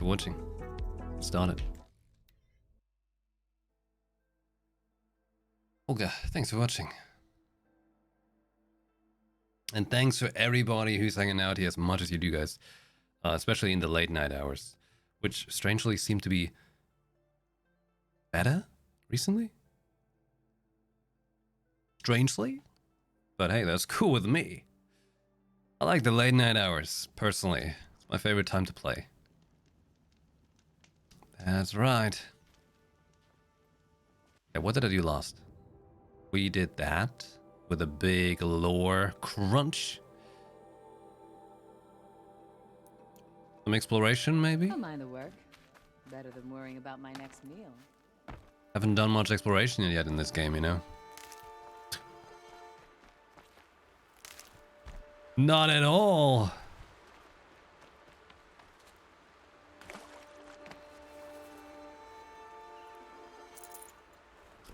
for watching. Started. Olga, thanks for watching. And thanks for everybody who's hanging out here as much as you do, guys. Especially in the late night hours, which strangely seem to be better recently. Strangely? But hey, that's cool with me. I like the late night hours, personally. It's my favorite time to play. That's right. Yeah, what did I do last? We did that with a big lore crunch. Some exploration, maybe? Don't mind the work. Better than worrying about my next meal. Haven't done much exploration yet in this game, you know? Not at all.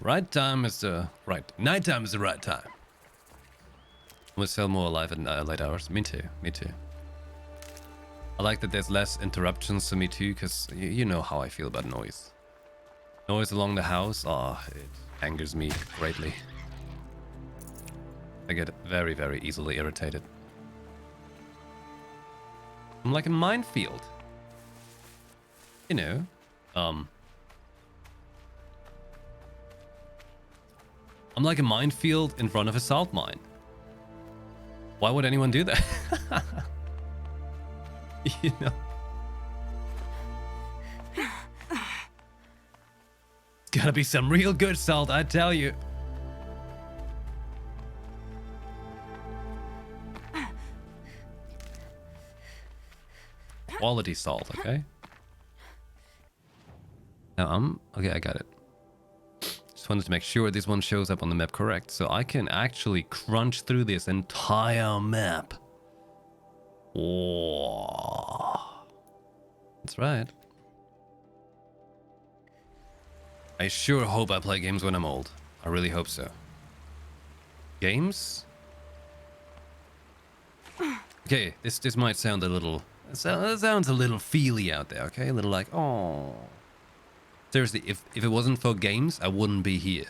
Right time is the right. Nighttime is the right time. We'll sell more alive in late hours. Me too. Me too. I like that there's less interruptions to me too, because you know how I feel about noise. Noise along the house, it angers me greatly. I get very, very easily irritated. I'm like a minefield. You know, I'm like a minefield in front of a salt mine. Why would anyone do that? You know? It's gotta be some real good salt, I tell you. Quality salt, okay? Now okay, I got it. Just wanted to make sure this one shows up on the map correct, so I can actually crunch through this entire map. Whoa. That's right. I sure hope I play games when I'm old. I really hope so. Games? Okay, this might sound a little... It sounds a little feely out there, okay? A little like, oh. Seriously, if it wasn't for games, I wouldn't be here.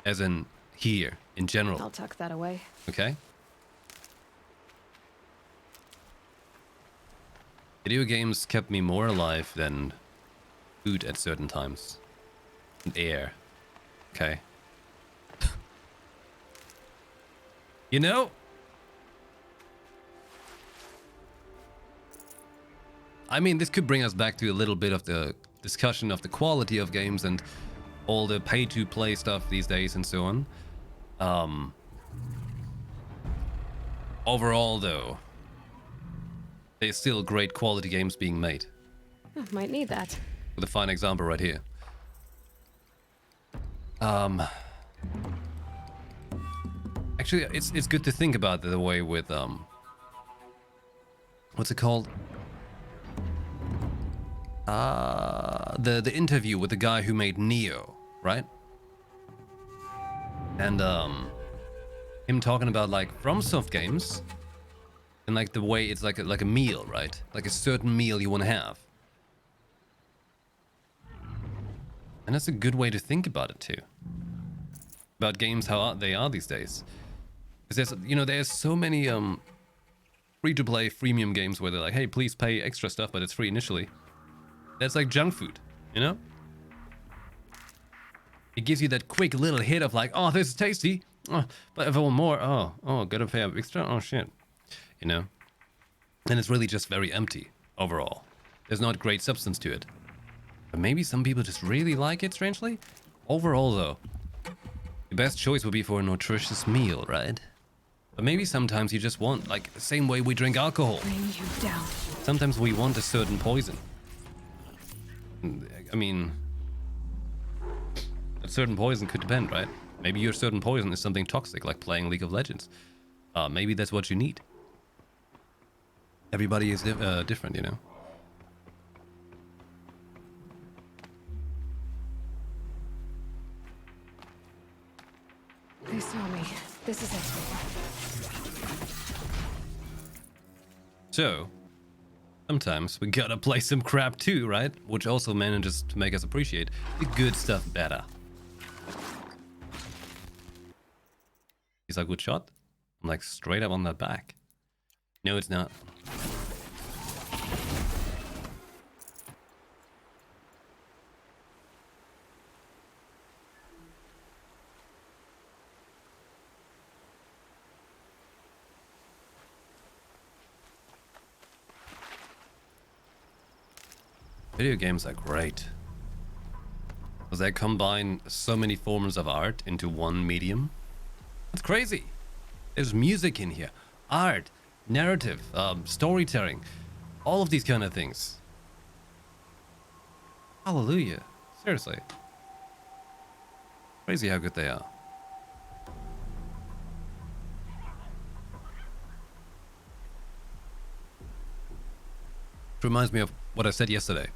As in, here, in general. I'll tuck that away. Okay? Video games kept me more alive than food at certain times. And air. Okay. You know? I mean, this could bring us back to a little bit of the discussion of the quality of games and all the pay-to-play stuff these days and so on. Overall, though, there's still great quality games being made. Might need that. With a fine example right here. Actually, it's good to think about the way with what's it called? The interview with the guy who made Neo, right? And him talking about like FromSoft games and like the way it's like a meal, right? Like a certain meal you want to have. And that's a good way to think about it too. About games, how they are these days. Because there's so many free-to-play freemium games where they're like, hey, please pay extra stuff, but it's free initially. That's like junk food, you know? It gives you that quick little hit of like, oh, this is tasty. Oh, but if I want more, gotta pay extra. Oh shit, you know? And it's really just very empty overall. There's not great substance to it. But maybe some people just really like it, strangely. Overall, though, the best choice would be for a nutritious meal, right? But maybe sometimes you just want, like, the same way we drink alcohol. Bring you down. Sometimes we want a certain poison. I mean, a certain poison could depend, right? Maybe your certain poison is something toxic, like playing League of Legends. Maybe that's what you need. Everybody is different, you know? They saw me. This is it. So, sometimes we gotta play some crap too, right? Which also manages to make us appreciate the good stuff better. He's a good shot. I'm like straight up on that back. No, it's not. Video games are great. Because they combine so many forms of art into one medium. It's crazy. There's music in here, art, narrative, storytelling, all of these kind of things. Hallelujah. Seriously. Crazy how good they are. It reminds me of what I said yesterday,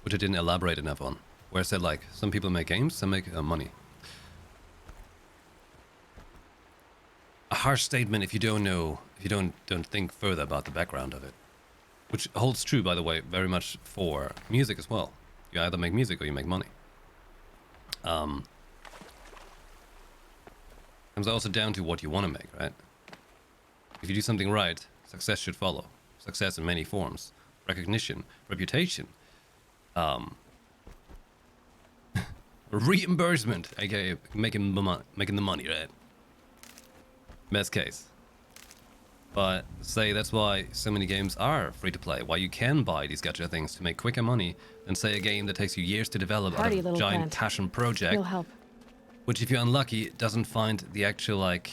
which I didn't elaborate enough on, where I said like, some people make games, some make money. A harsh statement if you don't know, if you don't think further about the background of it. Which holds true, by the way, very much for music as well. You either make music or you make money. Comes also down to what you want to make, right? If you do something right, success should follow. Success in many forms. Recognition, reputation, reimbursement, aka making the money, right? Best case. But say that's why so many games are free to play, why you can buy these gacha things to make quicker money than say a game that takes you years to develop out of a giant passion project, You'll help. which if you're unlucky doesn't find the actual like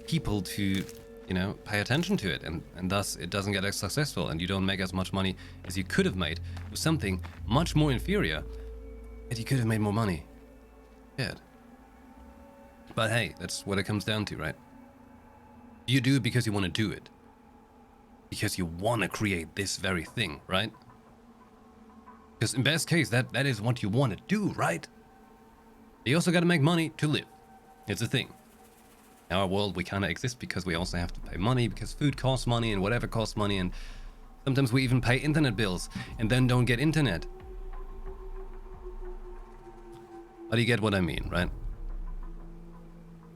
people to, you know, pay attention to it, and thus it doesn't get as successful, and you don't make as much money as you could have made with something much more inferior, and you could have made more money. Shit. But hey, that's what it comes down to, right? You do it because you want to do it. Because you want to create this very thing, right? Because in best case, that is what you want to do, right? You also got to make money to live. It's a thing. In our world, we kind of exist because we also have to pay money, because food costs money and whatever costs money, and sometimes we even pay internet bills and then don't get internet. But you get what I mean, right?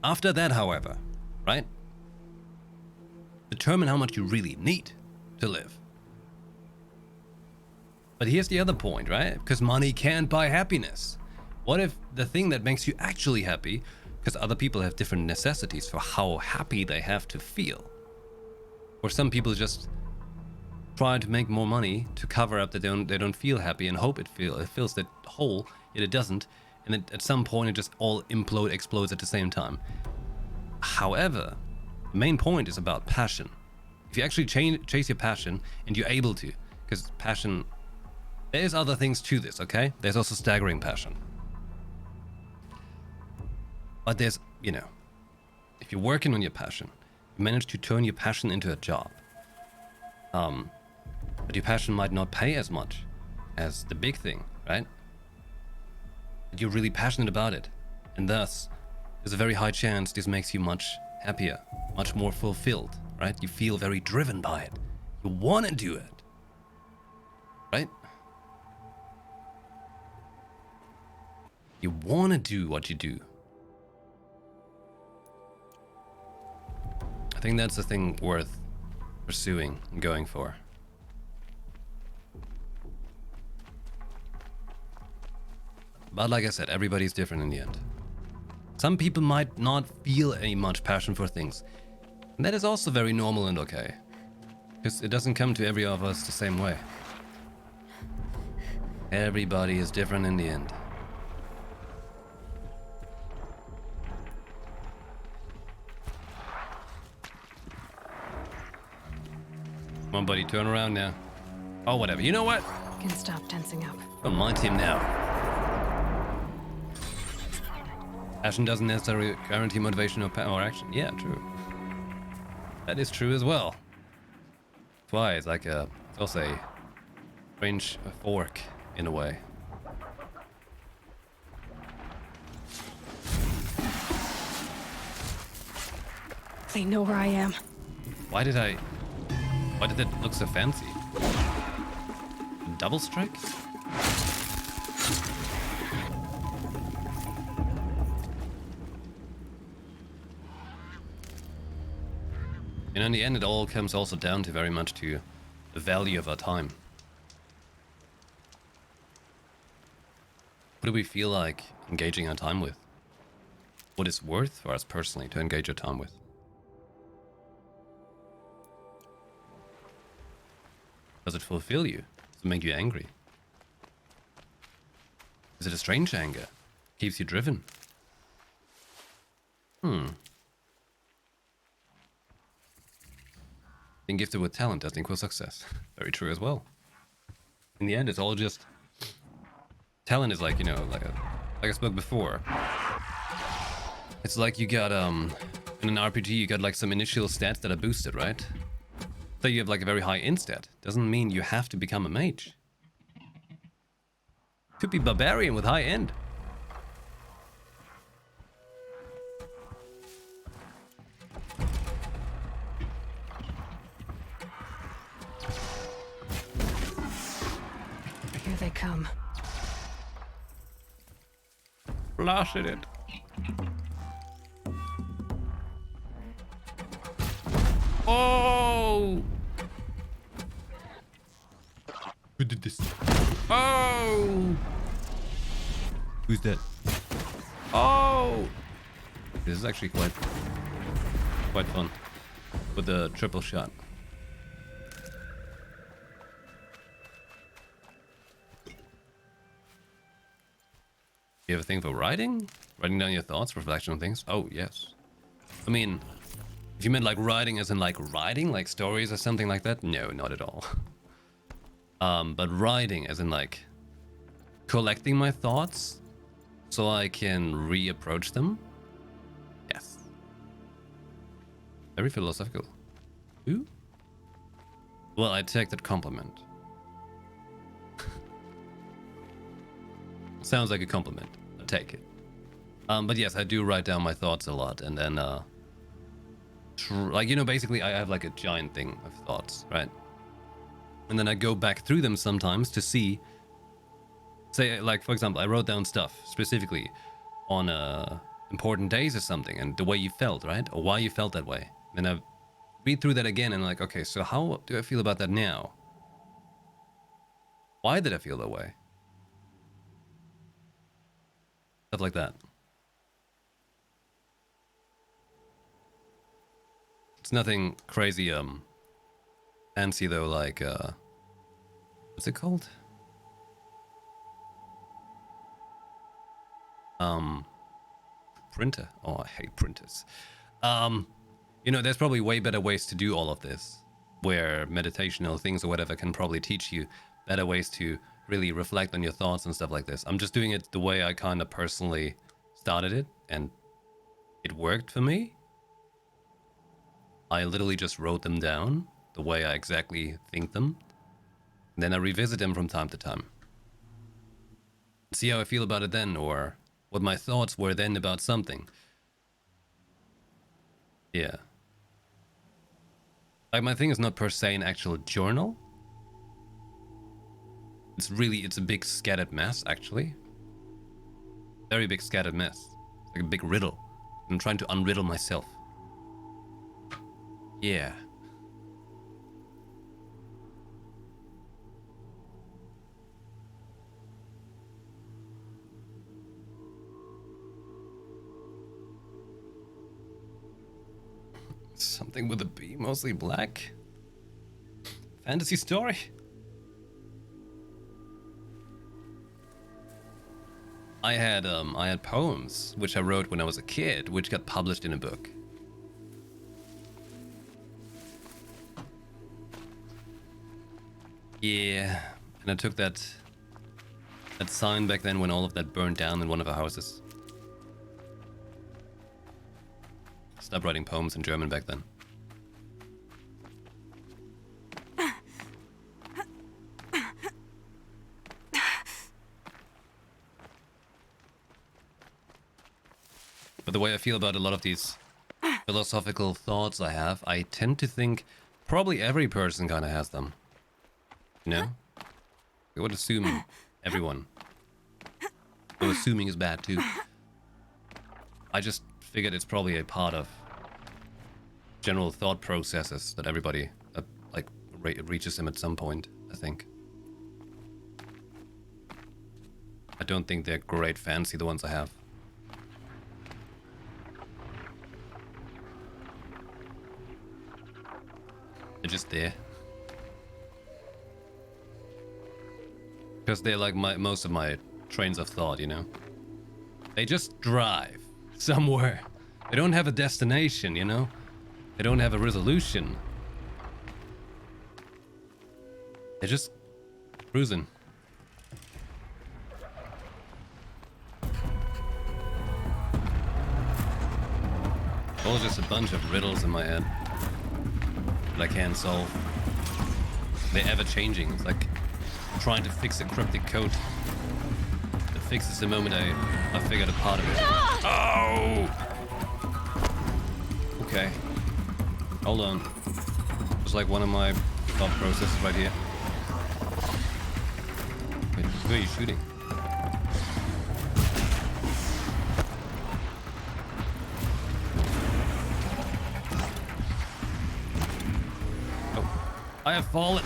After that, however, right? Determine how much you really need to live. But here's the other point, right? Because money can't buy happiness. What if the thing that makes you actually happy, because other people have different necessities for how happy they have to feel. Or some people just try to make more money to cover up that they don't feel happy and hope it fills that hole, yet it doesn't. And then at some point it just all explodes at the same time. However, the main point is about passion. If you actually chase your passion, and you're able to, because passion, there's other things to this, okay? There's also staggering passion. But there's, you know, if you're working on your passion, you manage to turn your passion into a job. But your passion might not pay as much as the big thing, right? But you're really passionate about it. And thus, there's a very high chance this makes you much happier, much more fulfilled, right? You feel very driven by it. You want to do it, right? You want to do what you do. I think that's the thing worth pursuing and going for. But like I said, everybody's different in the end. Some people might not feel any much passion for things. And that is also very normal and okay. Because it doesn't come to every of us the same way. Everybody is different in the end. Come on, buddy, turn around now. Oh, whatever. You know what? Can stop tensing up. Don't mind him now. Passion doesn't necessarily guarantee motivation or action. Yeah, true. That is true as well. That's why it's like it's also a strange fork in a way. They know where I am. Why did it look so fancy? double strike? And in the end, it all comes also down to very much to the value of our time. What do we feel like engaging our time with? What is worth for us personally to engage our time with? Does it fulfill you? Does it make you angry? Is it a strange anger? Keeps you driven? Being gifted with talent doesn't equal success. Very true as well. In the end, it's all just... Talent is like, you know, like I spoke before. It's like you got, in an RPG, you got like some initial stats that are boosted, right? So you have like a very high instat. Doesn't mean you have to become a mage. Could be barbarian with high end. Here they come. Blasted it. Oh! Who did this? Oh! Who's that? Oh! This is actually quite fun with the triple shot. You have a thing for writing? Writing down your thoughts, reflection on things? Oh, yes. I mean, if you meant like writing as in like writing, like stories or something like that, no, not at all. But writing as in like collecting my thoughts so I can reapproach them? Yes. Very philosophical. Ooh. Well, I take that compliment. Sounds like a compliment. I'll take it. But yes, I do write down my thoughts a lot, and then like, you know, basically I have like a giant thing of thoughts, right? And then I go back through them sometimes to see, say, like, for example, I wrote down stuff specifically on important days or something, and the way you felt, right? Or why you felt that way. Then I read through that again and like, okay, so how do I feel about that now? Why did I feel that way? Stuff like that. It's nothing crazy fancy though, like what's it called? Printer. Oh, I hate printers. You know, there's probably way better ways to do all of this, where meditational things or whatever can probably teach you better ways to really reflect on your thoughts and stuff like this. I'm just doing it the way I kind of personally started it, and it worked for me. I literally just wrote them down the way I exactly think them. And then I revisit them from time to time. See how I feel about it then, or what my thoughts were then about something. Yeah. Like, my thing is not per se an actual journal. It's a big scattered mess, actually. Very big scattered mess. Like a big riddle. I'm trying to unriddle myself. Yeah. Something with a B, mostly black. Fantasy story. I had poems which I wrote when I was a kid, which got published in a book. Yeah, and I took that sign back then when all of that burned down in one of our houses. Stopped writing poems in German back then. But the way I feel about a lot of these philosophical thoughts I have, I tend to think probably every person kind of has them. You know? We would assume everyone. So assuming is bad too. I just figured it's probably a part of general thought processes that everybody like reaches them at some point, I think. I don't think they're great fancy, the ones I have. They're just there. Because they're like most of my trains of thought, you know? They just drive somewhere. They don't have a destination, you know? They don't have a resolution. They're just cruising. All just a bunch of riddles in my head that I can't solve. They're ever changing. It's like trying to fix a cryptic code that fixes the moment I figured a part of it. Oh! Okay. Hold on. It's like one of my thought processes right here. Wait, who are you shooting? I have fallen.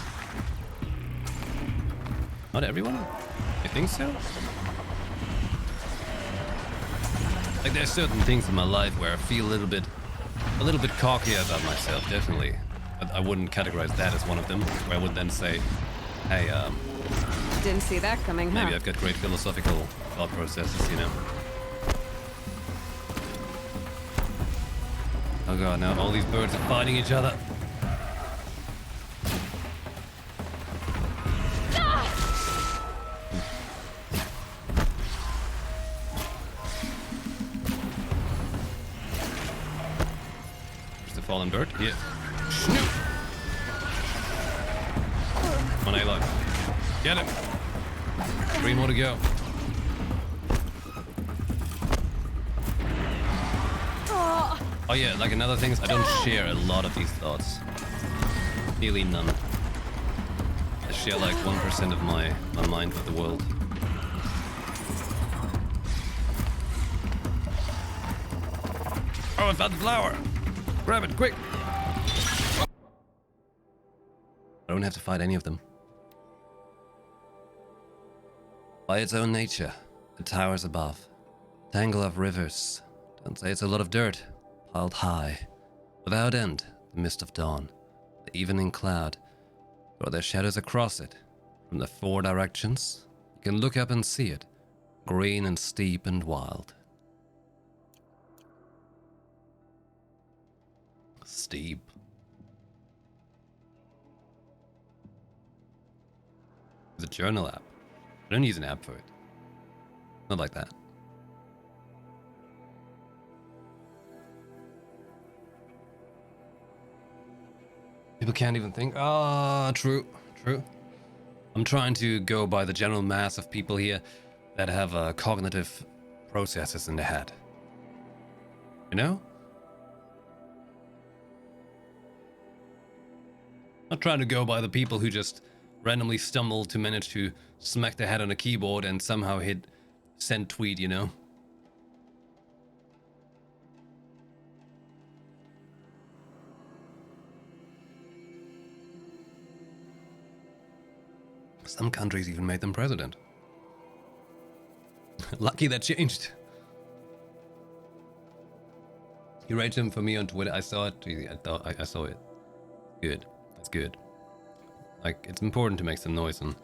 Not everyone? I think so? Like there's certain things in my life where I feel a little bit cocky about myself, definitely. But I wouldn't categorize that as one of them, where I would then say, hey, Didn't see that coming, huh? maybe I've got great philosophical thought processes, you know? Oh god, now all these birds are fighting each other. Fallen bird. Here. Snoop. Come on, Aloy. Get him. 3 more to go. Oh yeah, like another thing is I don't share a lot of these thoughts. Nearly none. I share like 1% of my mind with the world. Oh, I found the flower! Grab it, quick! I don't have to fight any of them. By its own nature, it towers above. Tangle of rivers. Don't say it's a lot of dirt, piled high. Without end, the mist of dawn. The evening cloud. Throw their shadows across it. From the 4 directions, you can look up and see it. Green and steep and wild. Steep. It's a journal app. I don't use an app for it. Not like that. People can't even think. Ah, true. I'm trying to go by the general mass of people here that have cognitive processes in their head. You know? Not trying to go by the people who just randomly stumble to manage to smack their head on a keyboard and somehow hit send tweet, you know? Some countries even made them president. Lucky that changed. You rate him for me on Twitter. I saw it. I saw it. Good. That's good. Like, it's important to make some noise and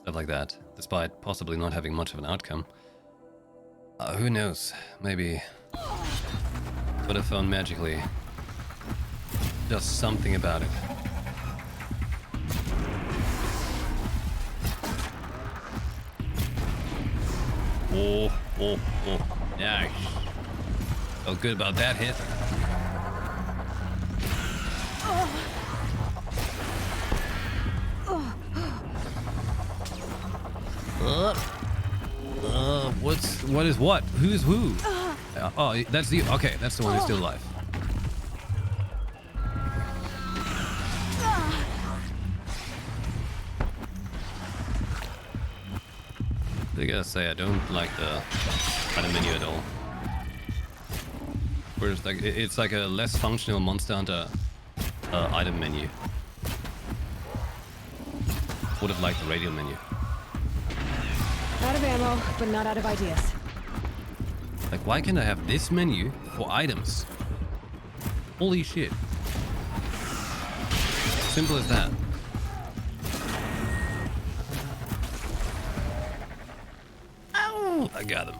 stuff like that, despite possibly not having much of an outcome. Who knows? Maybe Twitter phone magically does something about it. Oh. Yeah. Felt good about that hit. What is what? Who's who? Oh, that's the, okay, that's the one who's still alive. I gotta say, I don't like the item menu at all. Whereas, like, it's like a less functional Monster Hunter item menu. Would have liked the radial menu. Out of ammo, but not out of ideas. Like, why can't I have this menu for items? Holy shit. Simple as that. Ow! I got him.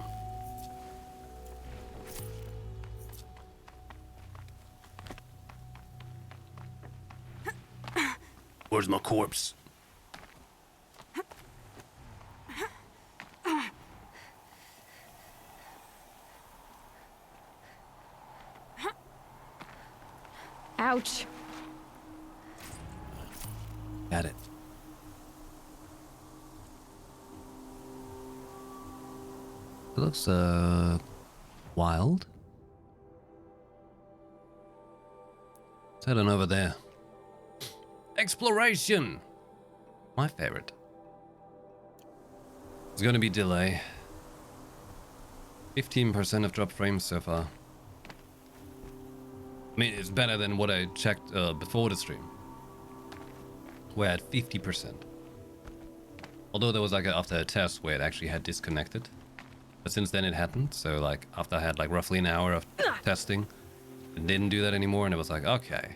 Where's my corpse? Ouch. Got it. It looks wild. Let's head on over there. Exploration! My favorite. It's gonna be delay. 15% of drop frames so far. I mean, it's better than what I checked before the stream. We're at 50%. Although there was like after a test where it actually had disconnected. But since then it hadn't. So like after I had like roughly an hour of testing, it didn't do that anymore. And it was like, okay,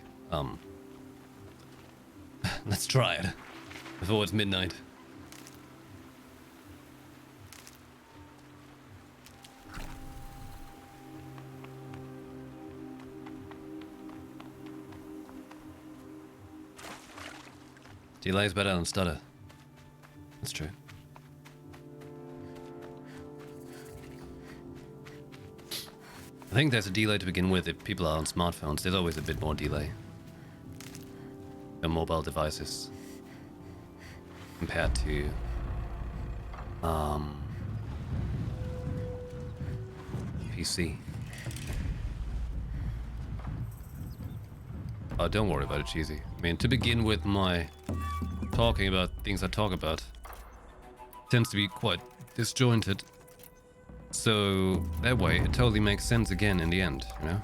let's try it before it's midnight. Delay is better than stutter. That's true. I think there's a delay to begin with if people are on smartphones. There's always a bit more delay on mobile devices compared to PC. Oh, don't worry about it, Cheesy. I mean, to begin with, my talking about things I talk about tends to be quite disjointed. So that way, it totally makes sense again in the end, you know?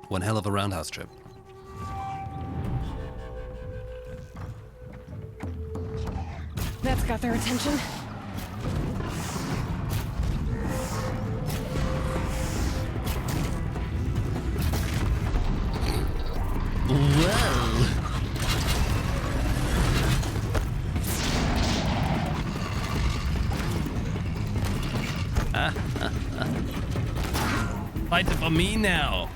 One hell of a roundhouse trip. That's got their attention. Whoa! Fight it for me now!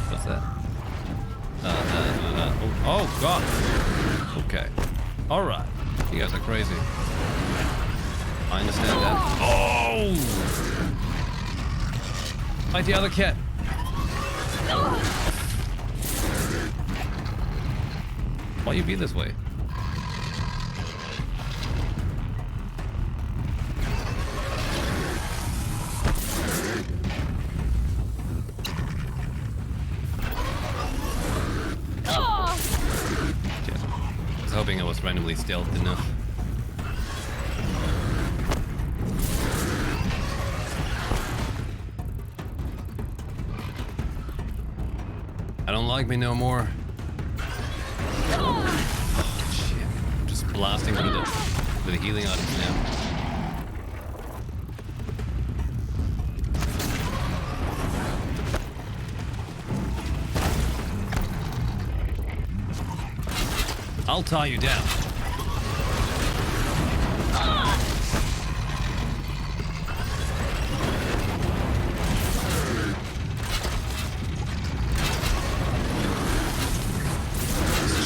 What's that? Oh god! Okay. Alright. You guys are crazy. I understand that. Oh! Fight the other cat. Why you be this way? I was hoping I was randomly stealthed enough. I don't like me no more. Oh, shit. I'm just blasting through the healing items now. I'll tie you down.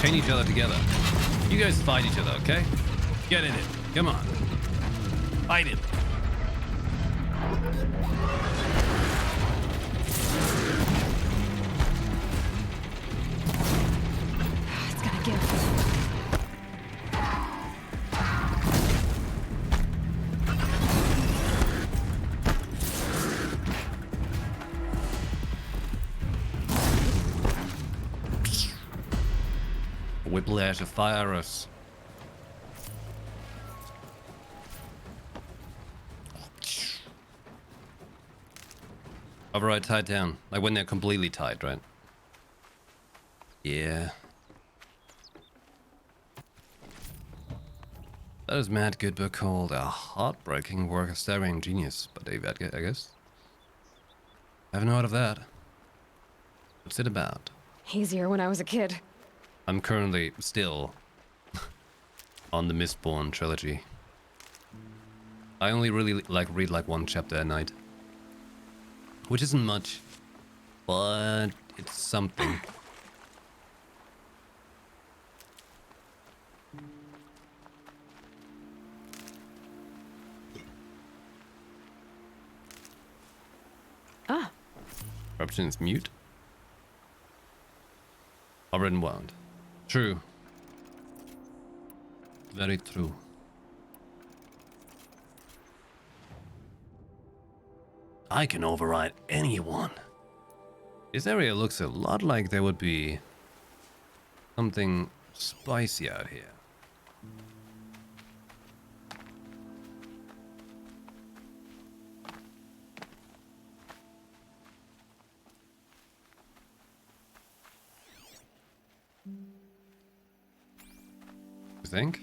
Chain each other together. You guys fight each other, okay? Get in it. Come on. Fight it. It's gonna give. Whiplash of virus. Override tied down. Like when they're completely tied, right? Yeah. That is mad good book called A Heartbreaking Work of Staggering Genius by Dave Edgar, I guess. I haven't heard of that. What's it about? Easier when I was a kid. I'm currently still on the Mistborn trilogy. I only really read like one chapter a night. Which isn't much, but it's something. Ah. Corruption is mute. Already wound. True. Very true. I can override anyone. This area looks a lot like there would be something spicy out here. You think?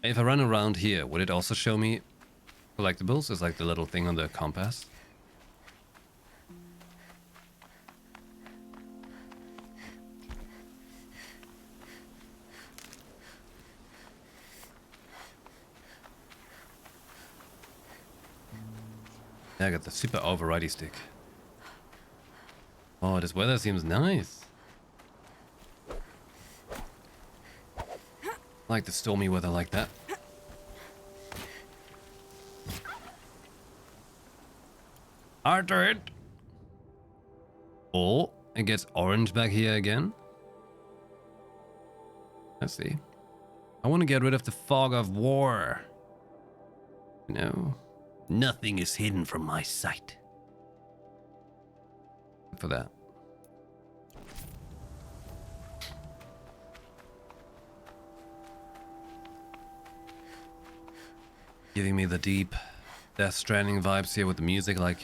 If I run around here, would it also show me collectibles? Is like the little thing on the compass? Yeah, I got the super overridey stick. Oh, this weather seems nice. I like the stormy weather like that. After it. Oh, it gets orange back here again. Let's see. I want to get rid of the fog of war. No. Nothing is hidden from my sight. For that. Giving me the deep Death Stranding vibes here with the music, like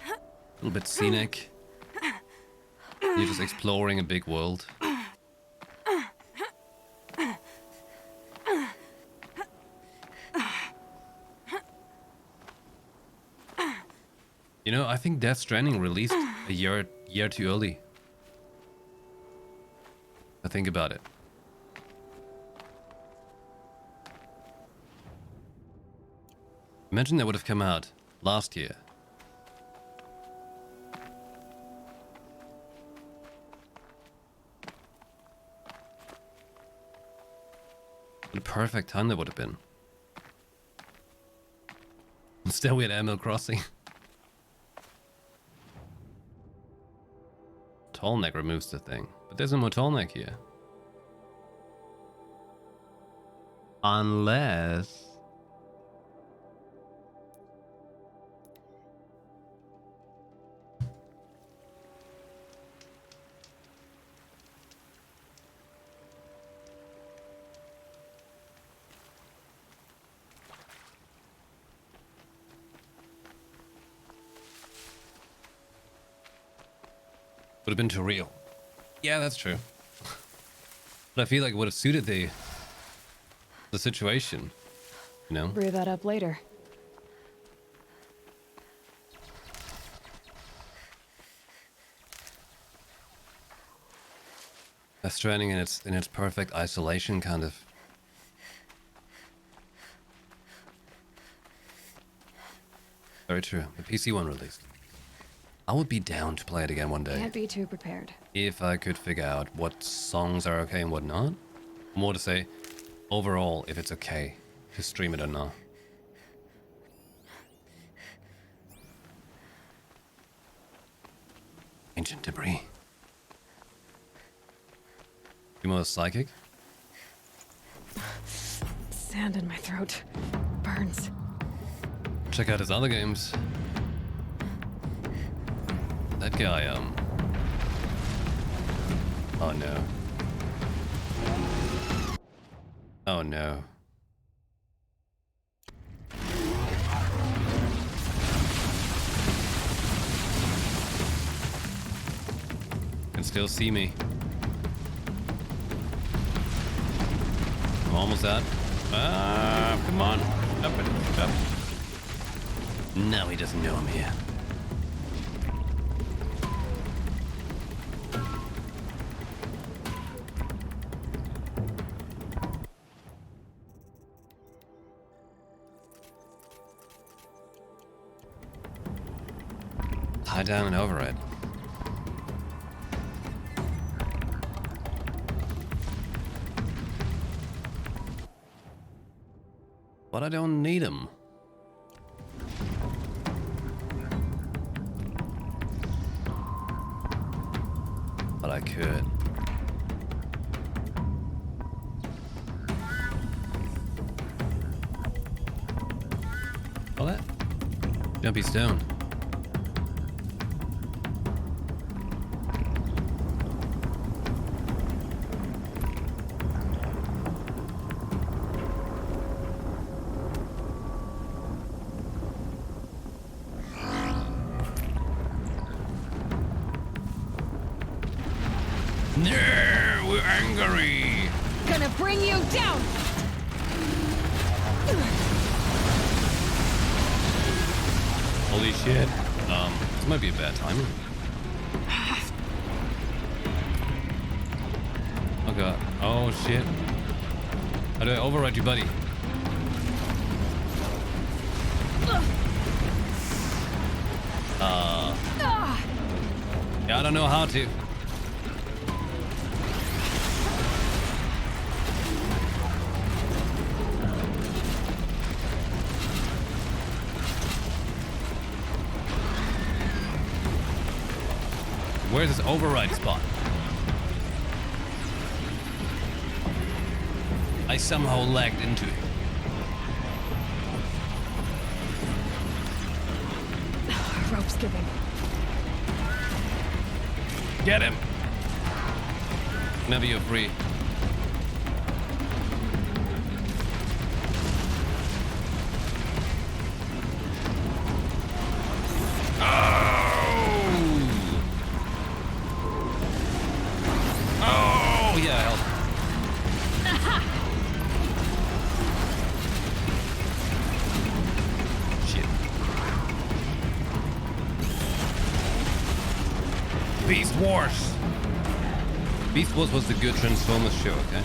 a little bit scenic. You're just exploring a big world. You know, I think Death Stranding released a year too early. I think about it. Imagine that would have come out last year. What a perfect time that would have been. Still, we had Animal Crossing. Tall neck removes the thing, but there's no more tall neck here. Unless... would have been too real. Yeah, that's true. But I feel like it would have suited the situation, you know? Brew that up later. Death Stranding in its perfect isolation, kind of. Very true. The PC one released. I would be down to play it again one day. Can't be too prepared. If I could figure out what songs are okay and what not. More to say, overall, if it's okay to stream it or not. Ancient debris. You more psychic? Sand in my throat. Burns. Check out his other games. That guy, Oh no. Oh no. Can still see me. I'm almost out. Ah, come on. Up it. Up. No, he doesn't know I'm here. Tie down and override. But I don't need them. But I could. All that? Jumpy stone. No, we're angry. Gonna bring you down! Holy shit. This might be a bad timing. Oh god. Oh shit. How do I override you, buddy? Yeah, I don't know how to. Where's this override spot? I somehow lagged into it. Rope's giving. Get him! Whenever you're free. Oh, yeah, help. Shit. Beast Wars. Beast Wars was the good Transformers show, okay?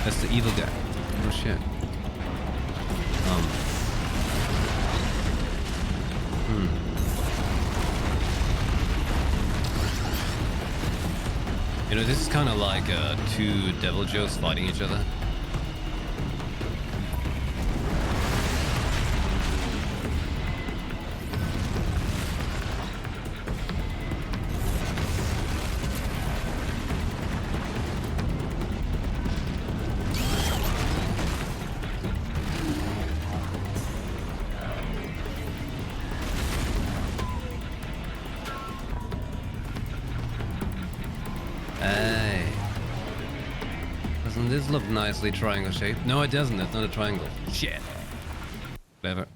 That's the evil guy. Oh shit. You know, this is kind of like two Devil Joes fighting each other. Hey. Doesn't this look nicely triangle shaped? No, it doesn't. It's not a triangle. Shit. Clever.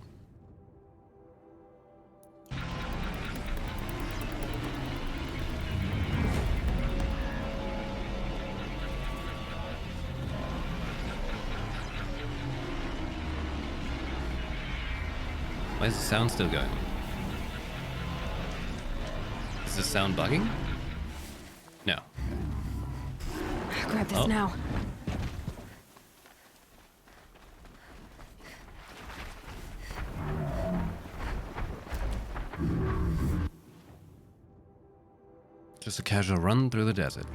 Why is the sound still going? Is the sound bugging? No. Grab this Oh. now. Just a casual run through the desert.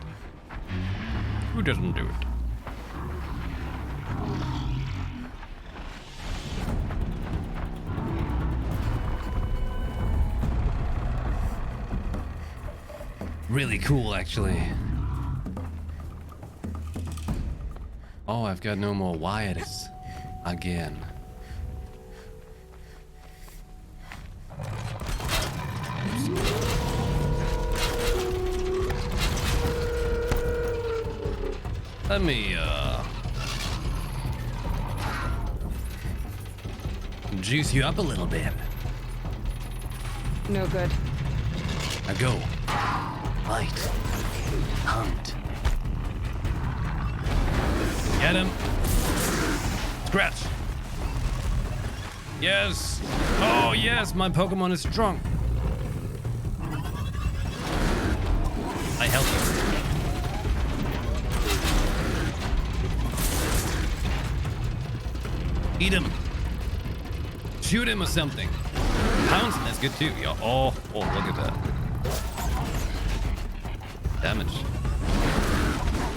Who doesn't do it? Really cool, actually. Oh, I've got no more wires. Again. Oops. Let me, juice you up a little bit. No good. Now go. Fight. Hunt. Get him. Scratch. Yes. Oh, yes, my Pokemon is strong. I help you. Eat him. Shoot him or something. Pouncing, that's good too. Yeah. Oh, look at that. Damage.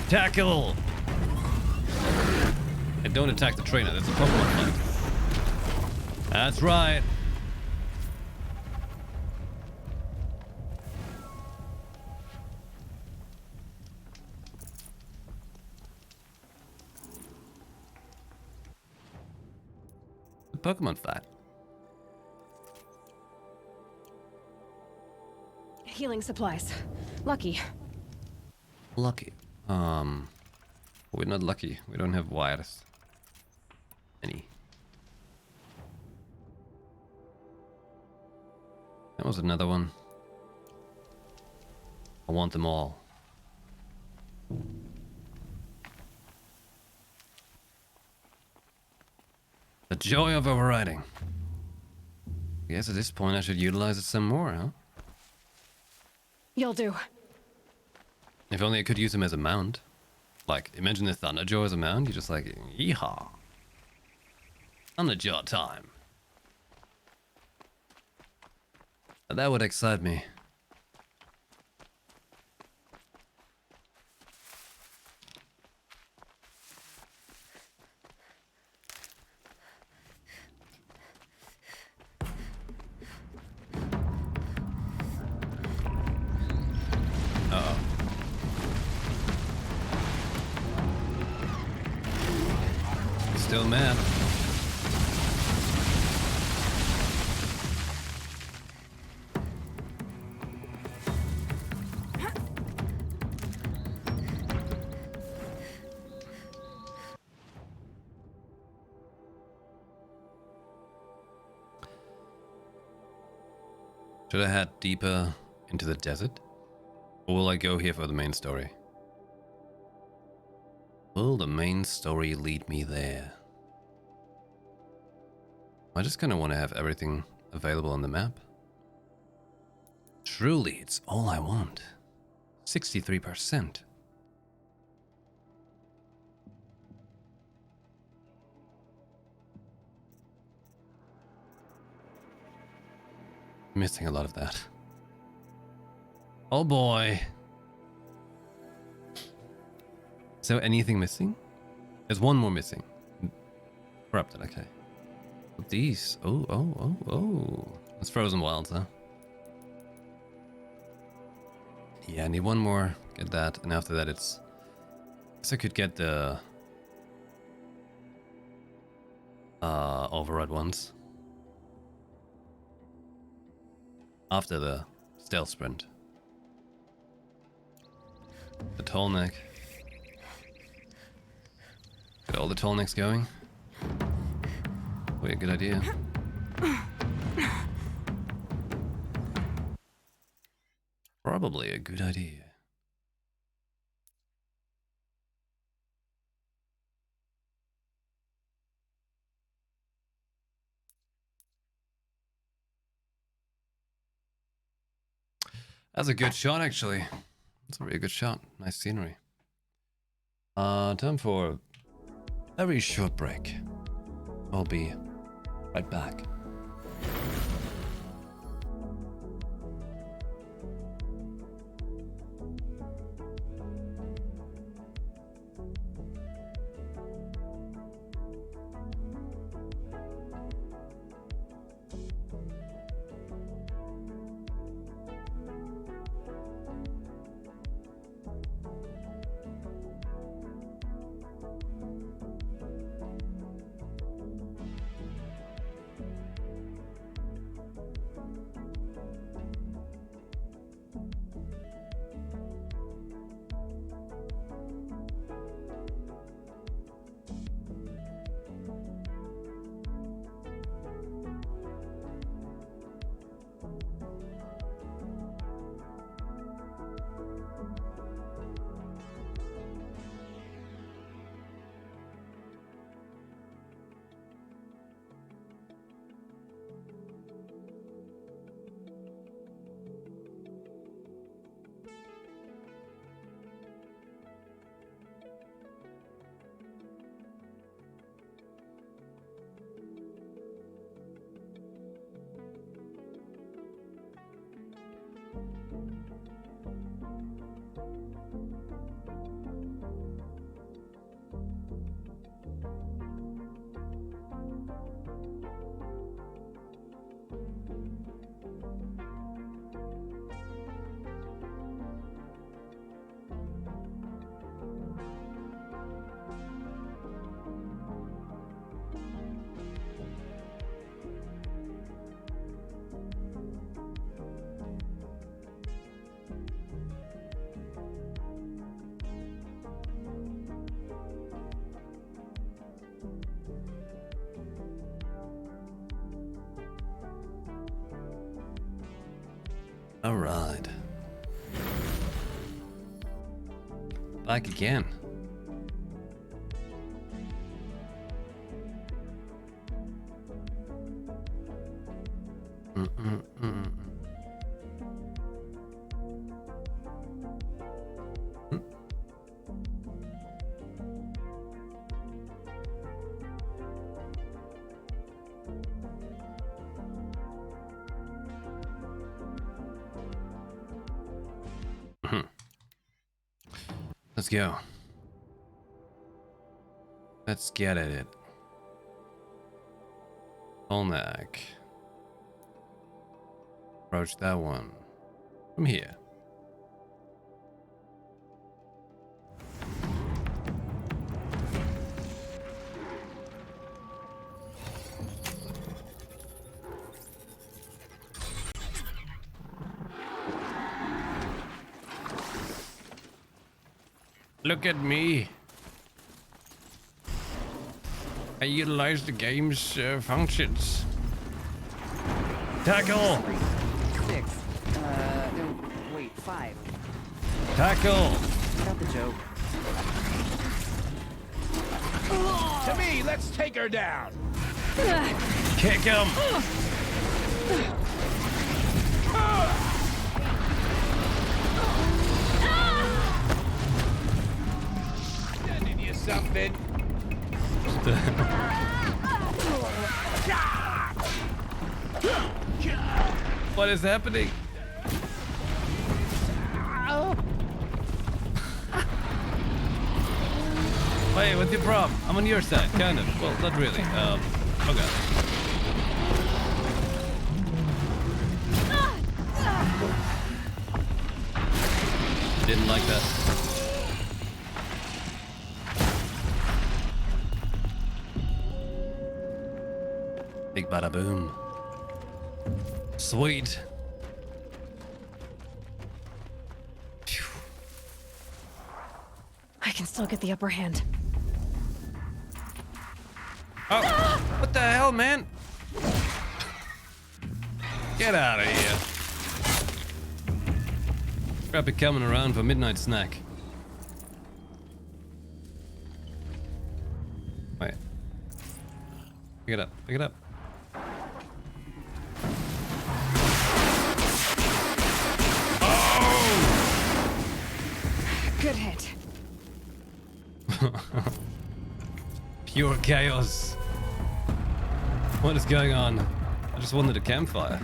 Tackle. And don't attack the trainer. That's a Pokemon fight. That's right. The Pokemon fight. Healing supplies. Lucky. Lucky. We're not lucky. We don't have wires. Any. That was another one. I want them all. The joy of overriding. I guess at this point I should utilize it some more, huh? You'll do. If only I could use him as a mount. Like, imagine the Thunderjaw as a mount. You're just like, yeehaw. Thunderjaw time. That would excite me. Uh-oh. Still mad. Should I head deeper into the desert? Or will I go here for the main story? Will the main story lead me there? I just kind of want to have everything available on the map. Truly, it's all I want. 63%. Missing a lot of that. Oh boy. So anything missing? There's one more missing. Corrupted, okay. These. Oh. It's frozen wilds, huh? Yeah, I need one more. Get that. And after that, it's. I guess I could get the. Override ones. After the stealth sprint. The tall neck. Get all the tall necks going. Wait, a good idea. Probably a good idea. That's a good shot, actually. That's a really good shot. Nice scenery. Time for a very short break. I'll be right back. All right. Back again. Mm-mm-mm. Mhm. Let's go. Let's get at it. Olmec. Approach that one. From here. Look at me. I utilize the game's functions. Tackle! 6. No, wait, 5. Tackle! Got the joke. To me, let's take her down. Kick him! Sending you something. What is happening? Wait, what's your problem? I'm on your side, kind of. Well, not really. Okay. Didn't like that. Big bada boom. Sweet. Phew. I can still get the upper hand. Oh, what the hell, man? Get out of here. Scrappy coming around for midnight snack. Wait. Pick it up, pick it up. Good hit. Pure chaos. What is going on? I just wanted a campfire.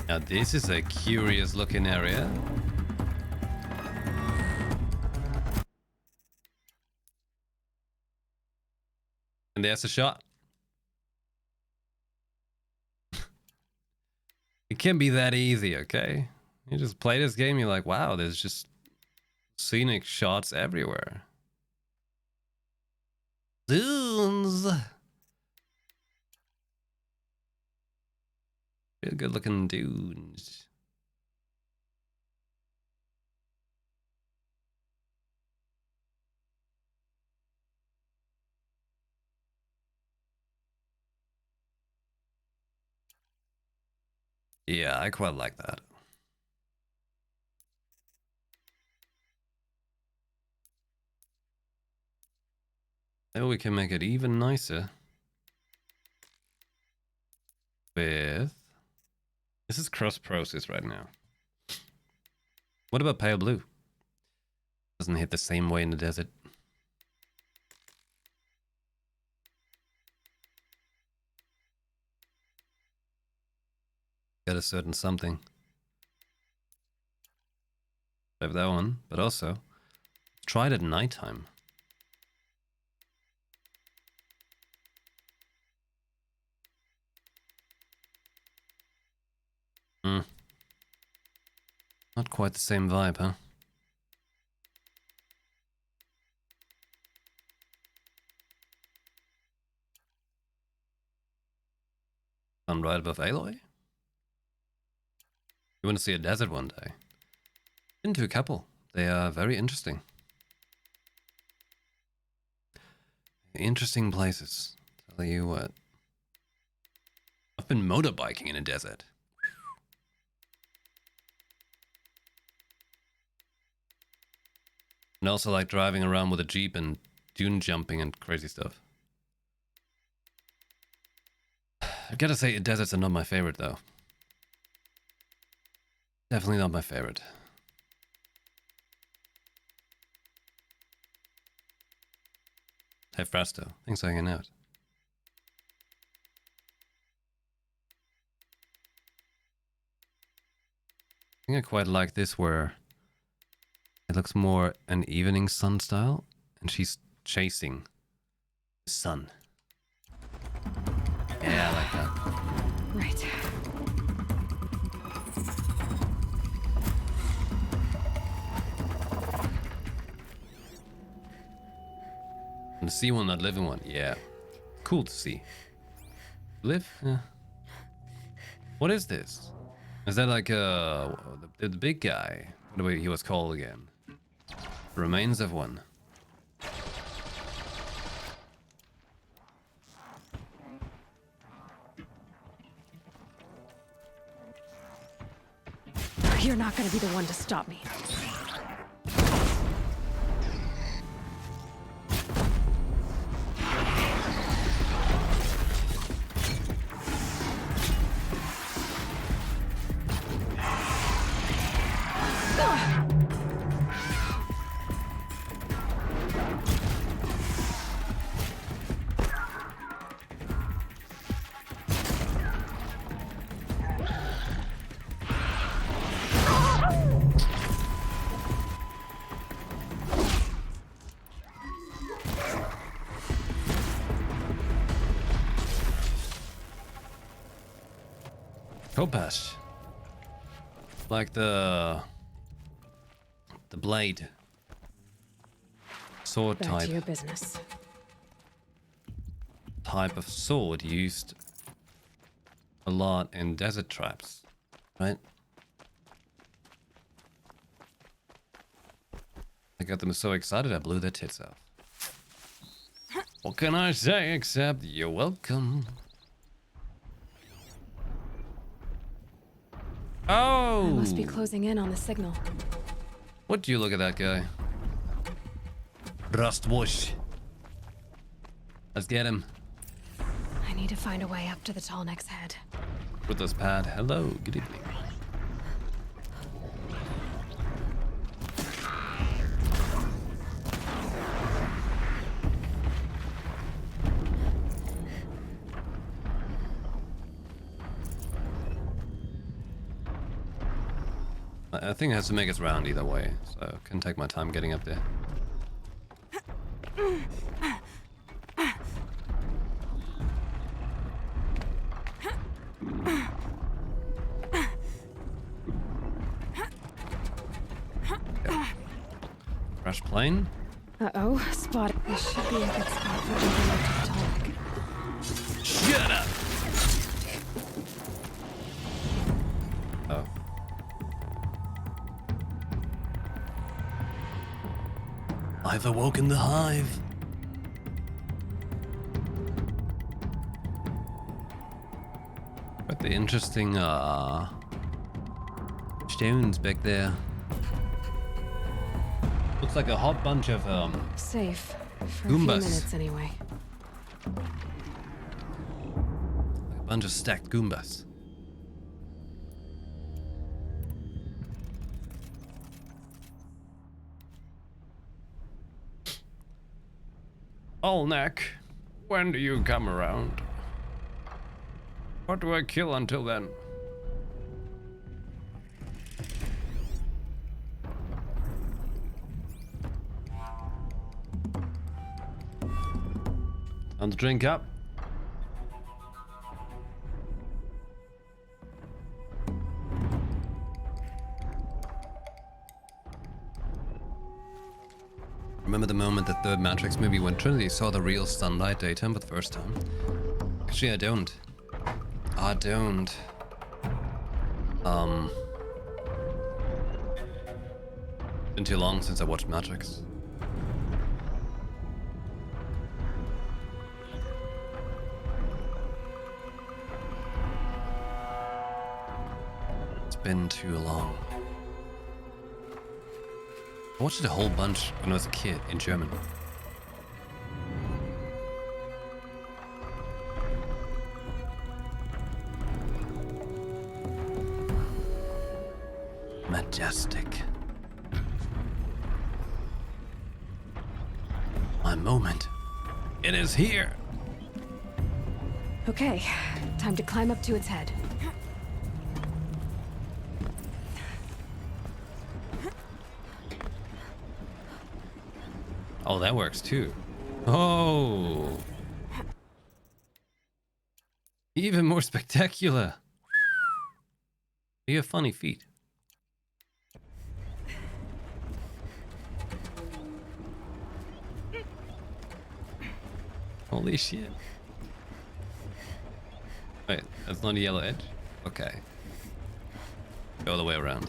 Now this is a curious looking area. And there's a shot. It can be that easy, okay? You just play this game, you're like, wow, there's just scenic shots everywhere. Dunes. Real good looking dudes. Yeah, I quite like that. Maybe we can make it even nicer with... This is cross process right now. What about pale blue? Doesn't hit the same way in the desert. Got a certain something. Have that one, but also try it at nighttime. Not quite the same vibe, huh? Sun right above Aloy? You want to see a desert one day? Been to a couple. They are very interesting. Interesting places. Tell you what. been motorbiking in a desert. And also like driving around with a Jeep and dune jumping and crazy stuff. I gotta say, deserts are not my favorite though. Definitely not my favorite. Hey Frasto, thanks for hanging out. I think I quite like this where it looks more an evening sun style and she's chasing the sun. Yeah, I like that. Right. And the sea one, not living one. Yeah. Cool to see. Live? Yeah. What is this? Is that like the big guy? What he was called again? Remains of one. You're not gonna be the one to stop me. Kopash. Like the blade. Sword Back to your type. business. Type of sword used a lot in desert traps, right? I got them so excited I blew their tits off. What can I say except you're welcome? Oh! I must be closing in on the signal. Would you look at that guy? Rustwush. Let's get him. I need to find a way up to the tall neck's head. With this pad. Hello, good evening. I think it has to make its round either way, so I can take my time getting up there. Okay. Crash plane. Uh-oh, spot. This should be a good spot for jumping up to the tall neck. Shut up! Oh. I've awoken the hive. But the interesting stones back there. Looks like a hot bunch of Safe. For Goombas. a few minutes anyway. a bunch of stacked Goombas. Allneck, when do you come around? What do I kill until then? Time to drink up. Remember the moment the third Matrix movie when Trinity saw the real sunlight daytime for the first time? Actually, I don't. I don't. Been too long since I watched Matrix. been too long. I watched it a whole bunch when I was a kid in German. Majestic. My moment. It is here. Okay, time to climb up to its head. Oh, that works too. Oh. Even more spectacular. You have funny feet. Holy shit. Wait, that's not a yellow edge? Okay. Go the way around.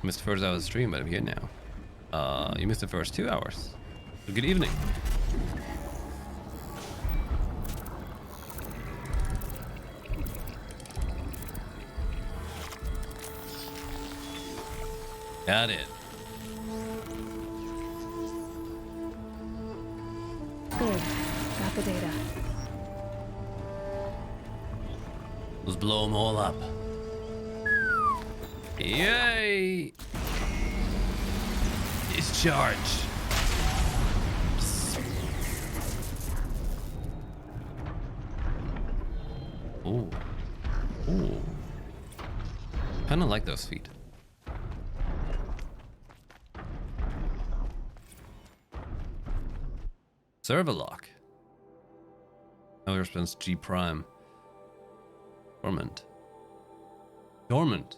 Missed the first hour of the stream, but I'm here now. You missed the first 2 hours. So good evening. Got it. Good. Got the data. Let's blow them all up. Yay! Discharge. Ooh. Ooh. Kinda like those feet. Server lock. No response G prime. Dormant. Dormant.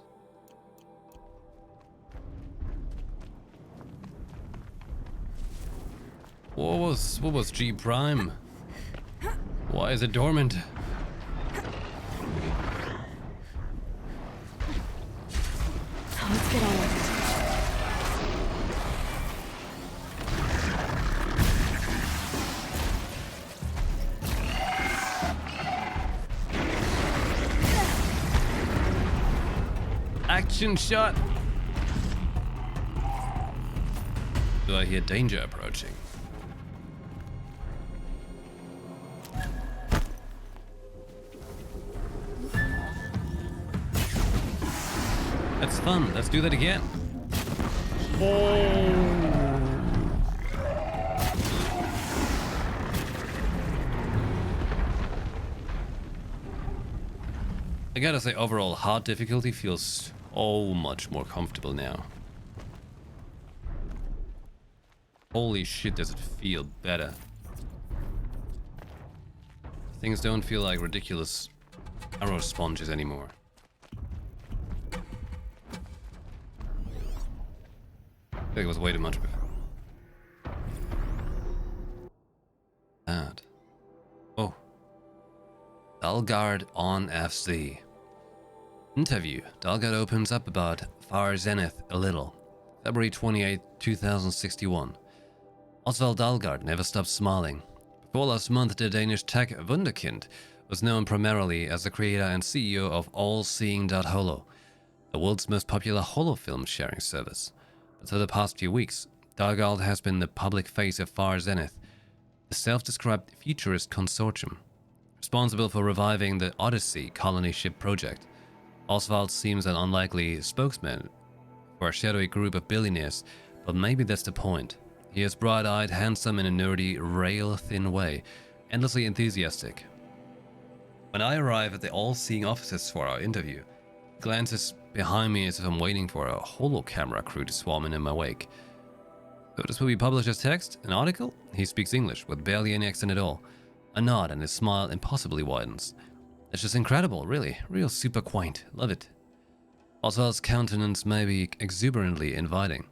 What was G prime? Why is it dormant? Let's get on with it. Action shot. Do I hear danger approaching? That's fun. Let's do that again. I gotta say, overall, hard difficulty feels so much more comfortable now. Holy shit, does it feel better. Things don't feel like ridiculous arrow sponges anymore. I think it was way too much before. That. Oh. Dalgard on FC. Interview. Dalgard opens up about Far Zenith a little. February 28, 2061. Oswald Dalgard never stopped smiling. Before last month, the Danish tech wunderkind was known primarily as the creator and CEO of AllSeeing.Holo, the world's most popular holofilm sharing service. But for the past few weeks, Dalgard has been the public face of Far Zenith, the self-described futurist consortium, responsible for reviving the Odyssey colony ship project. Oswald seems an unlikely spokesman for a shadowy group of billionaires, but maybe that's the point. He is bright-eyed, handsome in a nerdy, rail-thin way, endlessly enthusiastic. When I arrive at the all-seeing offices for our interview, he glances behind me as if I'm waiting for a holo-camera crew to swarm in my wake. So this will be published as text, an article? He speaks English with barely any accent at all. A nod and his smile impossibly widens. It's just incredible, really. Real super quaint. Love it. Oswald's countenance may be exuberantly inviting.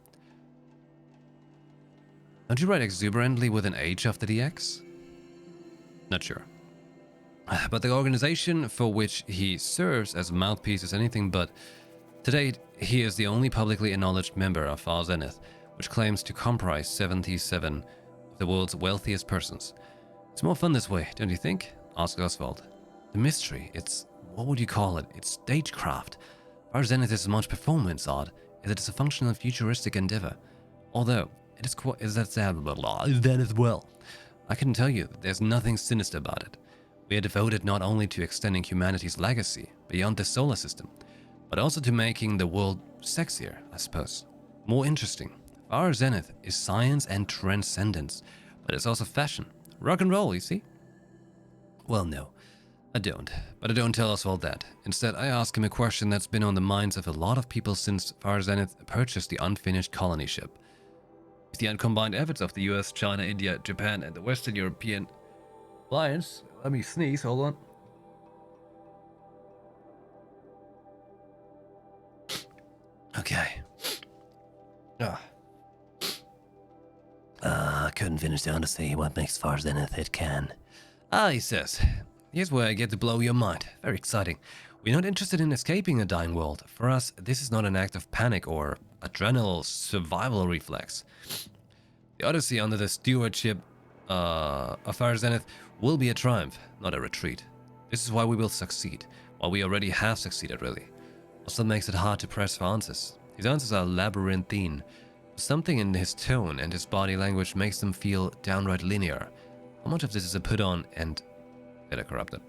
Don't you write exuberantly with an H after the X? Not sure. But the organization for which he serves as mouthpiece is anything but. To date, he is the only publicly acknowledged member of Far Zenith, which claims to comprise 77 of the world's wealthiest persons. It's more fun this way, don't you think? asked Oswald. The mystery, it's, what would you call it? It's stagecraft. Far Zenith is as much performance art as it is a functional futuristic endeavor. Although, it is quite, that as well. I can tell you that there's nothing sinister about it. We are devoted not only to extending humanity's legacy beyond the solar system, but also to making the world sexier, I suppose. More interesting. Far Zenith is science and transcendence, but it's also fashion. Rock and roll, you see? Well, no, I don't. But I don't tell Oswald that. Instead, I ask him a question that's been on the minds of a lot of people since Far Zenith purchased the unfinished colony ship. With the uncombined efforts of the US, China, India, Japan, and the Western European alliance, let me sneeze, hold on. Okay. I couldn't finish the Odyssey. What makes Far Zenith it can? He says. Here's where I get to blow your mind. Very exciting. We're not interested in escaping a dying world. For us, this is not an act of panic or adrenal survival reflex. The Odyssey under the stewardship of Far Zenith will be a triumph, not a retreat. This is why we will succeed. Why we already have succeeded, really. Also makes it hard to press for answers. His answers are labyrinthine. Something in his tone and his body language makes them feel downright linear. How much of this is a put on and get corrupted?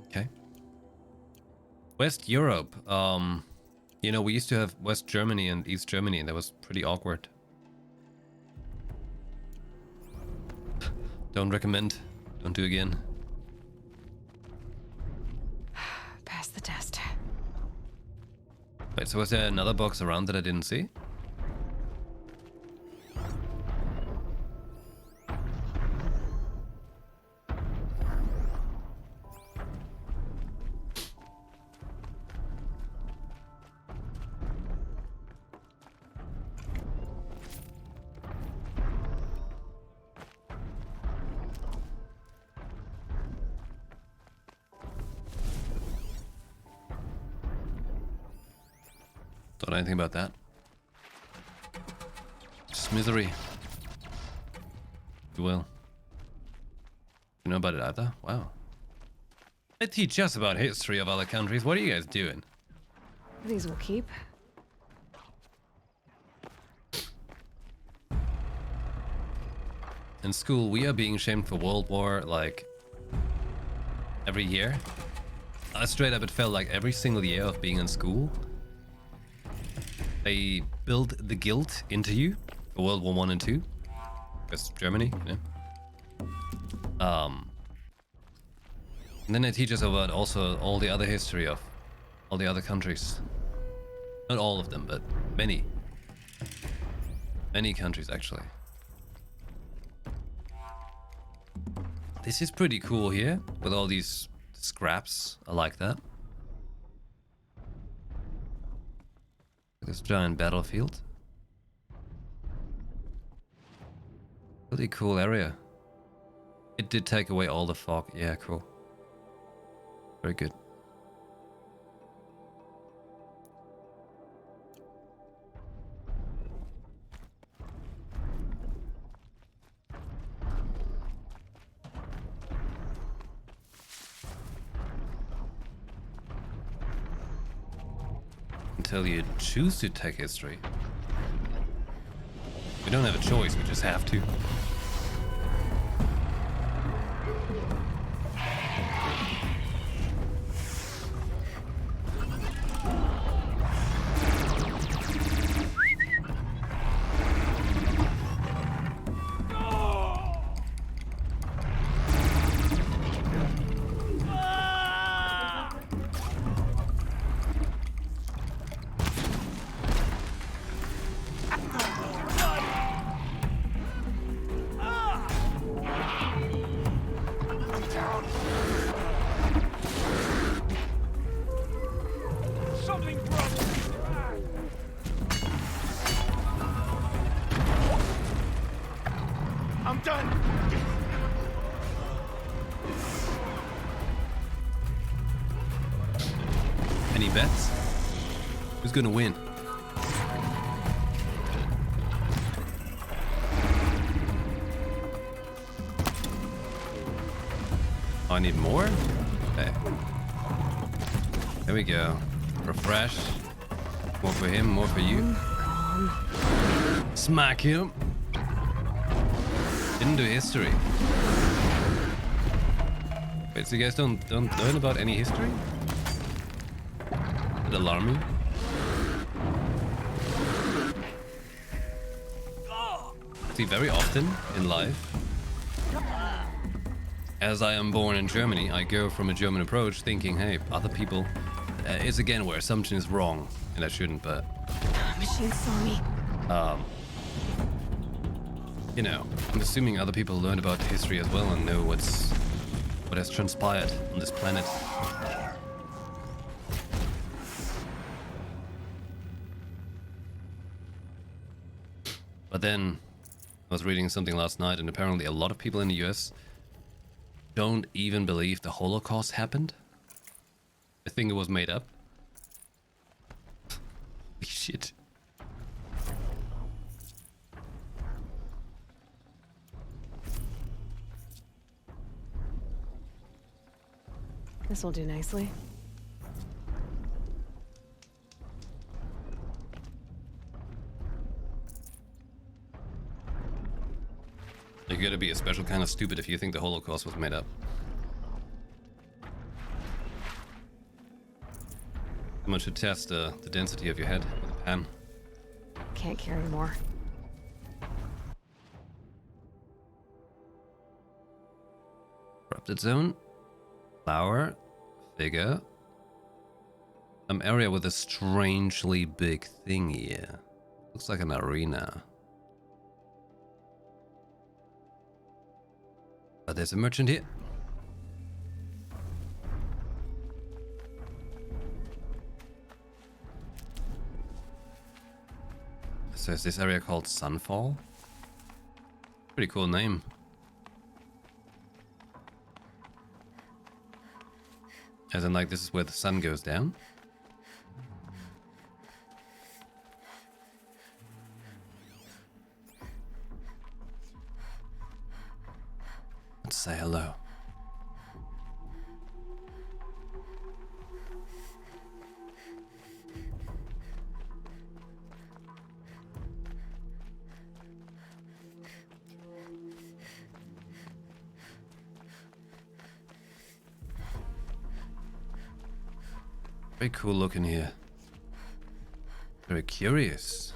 Okay. West Europe. You know, we used to have West Germany and East Germany, and that was pretty awkward. Don't recommend. Don't do again. Pass the test. Wait, so was there another box around that I didn't see? Don't know anything about that. Just misery. You will. You know about it either? Wow. They teach us about history of other countries. What are you guys doing? These will keep. In school, we are being shamed for World War, like, every year. Straight up, it felt like every single year of being in school, they build the guilt into you for World War I and II. Because Germany, you know. And then they teach us about also all the other history of all the other countries. Not all of them, but many. Many countries, actually. This is pretty cool here, with all these scraps. I like that. This giant battlefield. Really cool area. It did take away all the fog. Yeah, cool. Very good. Until you choose to take history. We don't have a choice, we just have to. Something broke. I'm done. Any bets? Who's gonna win? Oh, I need more? Okay. There we go. Refresh. More for him, more for you. Smack him. Didn't do history. Wait, so you guys don't learn about any history? Is it alarming? See, very often in life, as I am born in Germany, I go from a German approach thinking, hey, other people, it's again where assumption is wrong, and I shouldn't, but... Machine saw me. You know, I'm assuming other people learned about history as well and know what has transpired on this planet. But then I was reading something last night, and apparently a lot of people in the US don't even believe the Holocaust happened. I think it was made up. Shit. This will do nicely. You gotta be a special kind of stupid if you think the Holocaust was made up. Someone should test the density of your head with a pen. Can't carry more. Corrupted zone. Flower. Figure. Some area with a strangely big thing here. Looks like an arena. But there's a merchant here. So is this area called Sunfall? Pretty cool name. As in, like, this is where the sun goes down. Let's say hello. Very cool looking here. Very curious.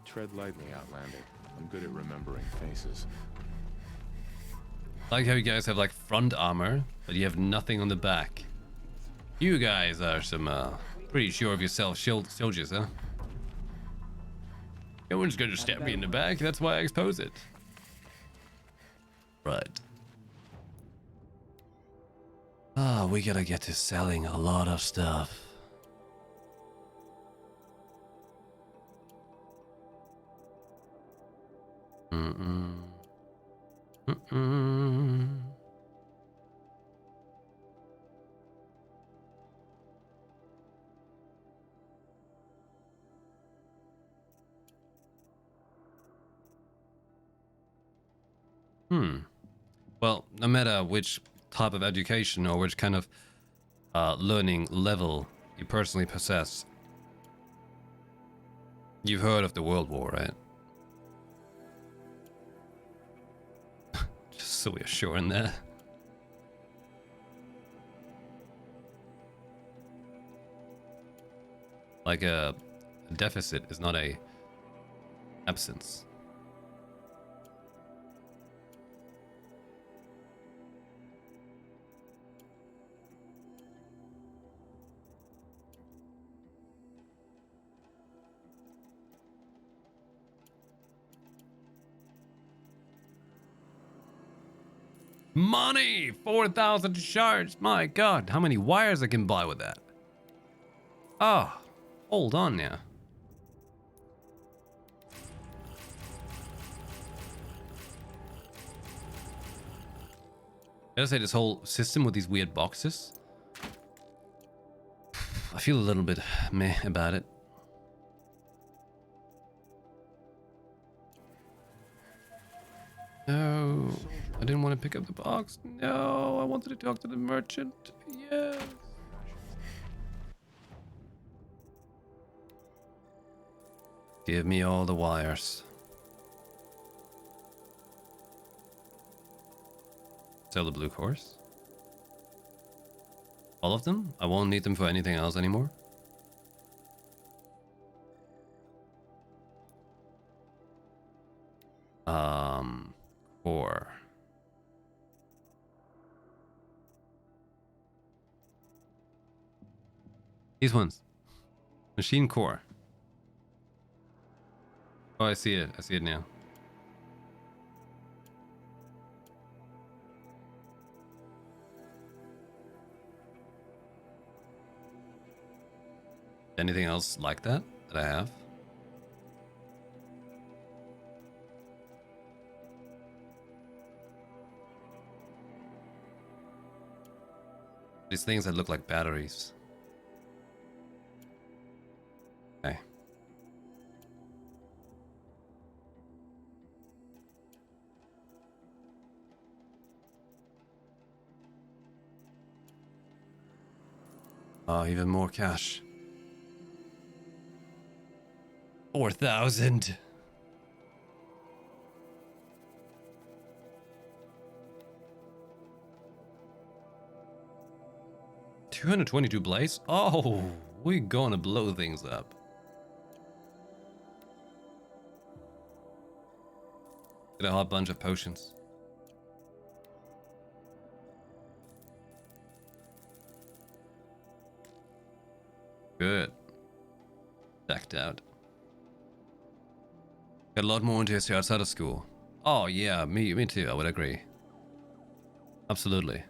Tread lightly, Outlander. I'm good at remembering faces. I like how you guys have like front armor, but you have nothing on the back. You guys are some pretty sure of yourself soldiers, huh? No one's gonna stab me in the back, that's why I expose it. Right. Ah, we gotta get to selling a lot of stuff. Well, no matter which type of education or which kind of learning level you personally possess, you've heard of the World War, right? Just so we're sure in there. Like a deficit is not a absence. Money! 4,000 shards! My god, how many wires I can buy with that? Oh, hold on now. I gotta say, this whole system with these weird boxes, I feel a little bit meh about it. No, I didn't want to pick up the box. No, I wanted to talk to the merchant. Yes. Give me all the wires. Sell the blue course. All of them? I won't need them for anything else anymore. Core. These ones. Machine core. Oh, I see it. I see it now. Anything else like that I have? These things that look like batteries. Okay. Oh, even more cash. 4,000. $222 blaze? Oh, we're gonna blow things up. Get a whole bunch of potions. Good. Decked out. Got a lot more into history outside of school. Oh yeah, me too, I would agree. Absolutely.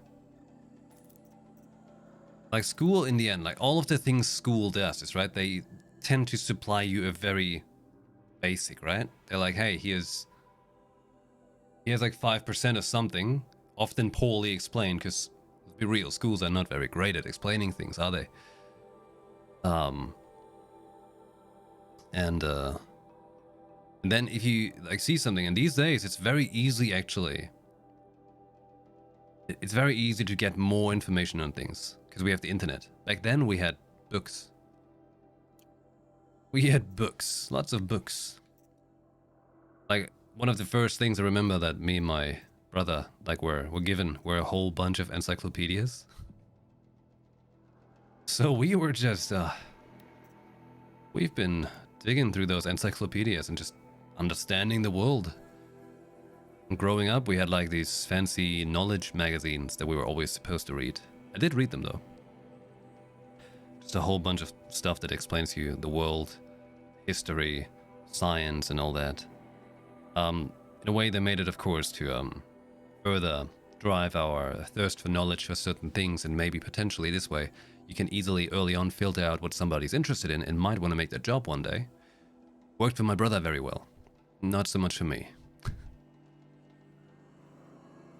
Like school in the end, like all of the things school does is, right, they tend to supply you a very basic, right? They're like, hey, he has like 5% of something, often poorly explained, because let's be real, schools are not very great at explaining things, are they? And then if you like see something, and these days it's very easy actually. It's very easy to get more information on things because we have the internet. Back then we had books. We had books, lots of books. Like one of the first things I remember that me and my brother like were given were a whole bunch of encyclopedias. So we were just we've been digging through those encyclopedias and just understanding the world. And growing up, we had like these fancy knowledge magazines that we were always supposed to read. I did read them though. Just a whole bunch of stuff that explains to you the world, history, science, and all that. In a way, they made it, of course, to further drive our thirst for knowledge for certain things, and maybe potentially this way, you can easily early on filter out what somebody's interested in and might want to make that job one day. Worked for my brother very well. Not so much for me. But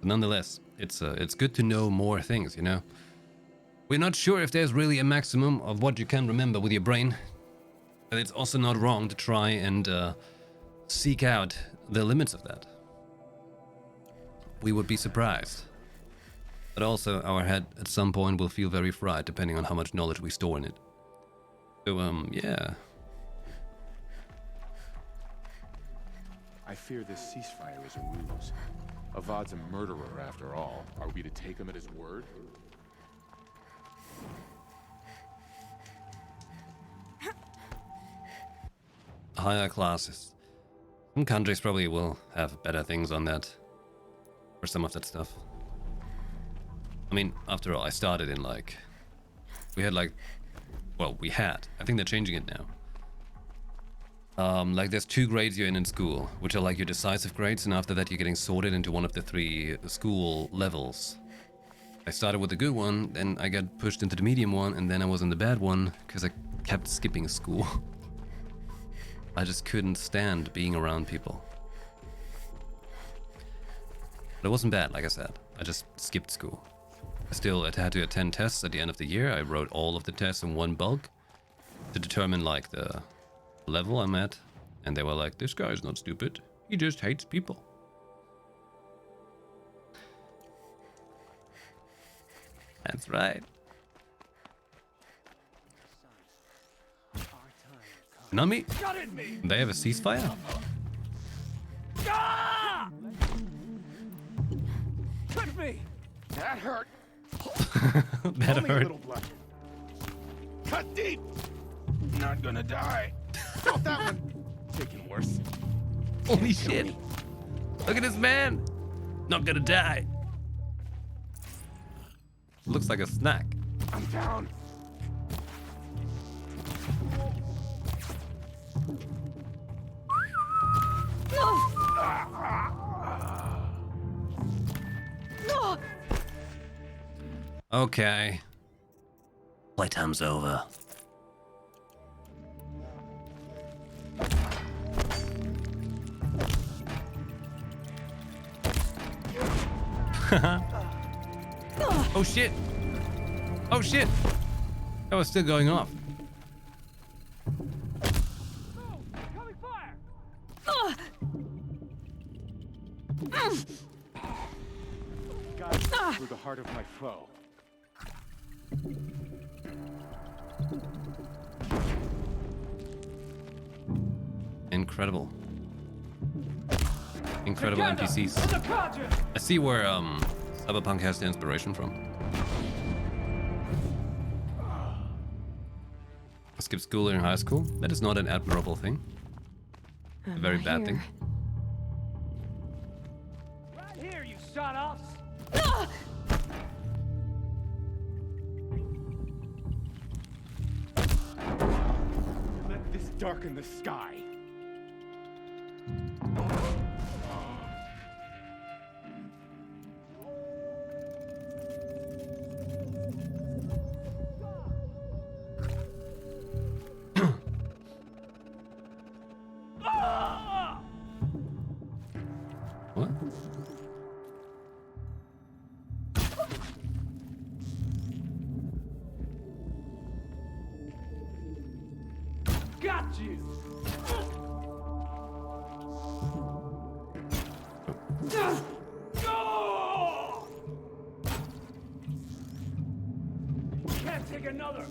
nonetheless, it's good to know more things, you know? We're not sure if there's really a maximum of what you can remember with your brain, but it's also not wrong to try and seek out the limits of that. We would be surprised. But also, our head at some point will feel very fried depending on how much knowledge we store in it. So, yeah. I fear this ceasefire is a ruse. Avad's a murderer after all. Are we to take him at his word? Higher classes. Some countries probably will have better things on that. For some of that stuff. I mean, after all, I started in like... We had like... Well, we had. I think they're changing it now. Like there's 2 grades you're in school, which are like your decisive grades, and after that you're getting sorted into one of the 3 school levels. I started with the good one, then I got pushed into the medium one, and then I was in the bad one, because I kept skipping school. I just couldn't stand being around people. But it wasn't bad, like I said. I just skipped school. I had to attend tests at the end of the year. I wrote all of the tests in one bulk to determine like the level I'm at. And they were like, this guy is not stupid. He just hates people. That's right. Nami? They have a ceasefire? Touch me! That hurt. That Only a hurt. little blood. Cut deep. Not gonna die. Felt that one. Taking worse. Holy shit. Look at this man. Not gonna die. Looks like a snack. I'm down. Okay. Playtime's over. Oh shit! Oh shit! That was still going off. Coming fire! Got through the heart of my foe. Incredible. Incredible Together, NPCs. for the Cadre! I see where Cyberpunk has the inspiration from. I skipped school in high school. That is not an admirable thing. A very bad thing. Right here, you shut-offs! Let this darken the sky. What? Got you! Can't take another!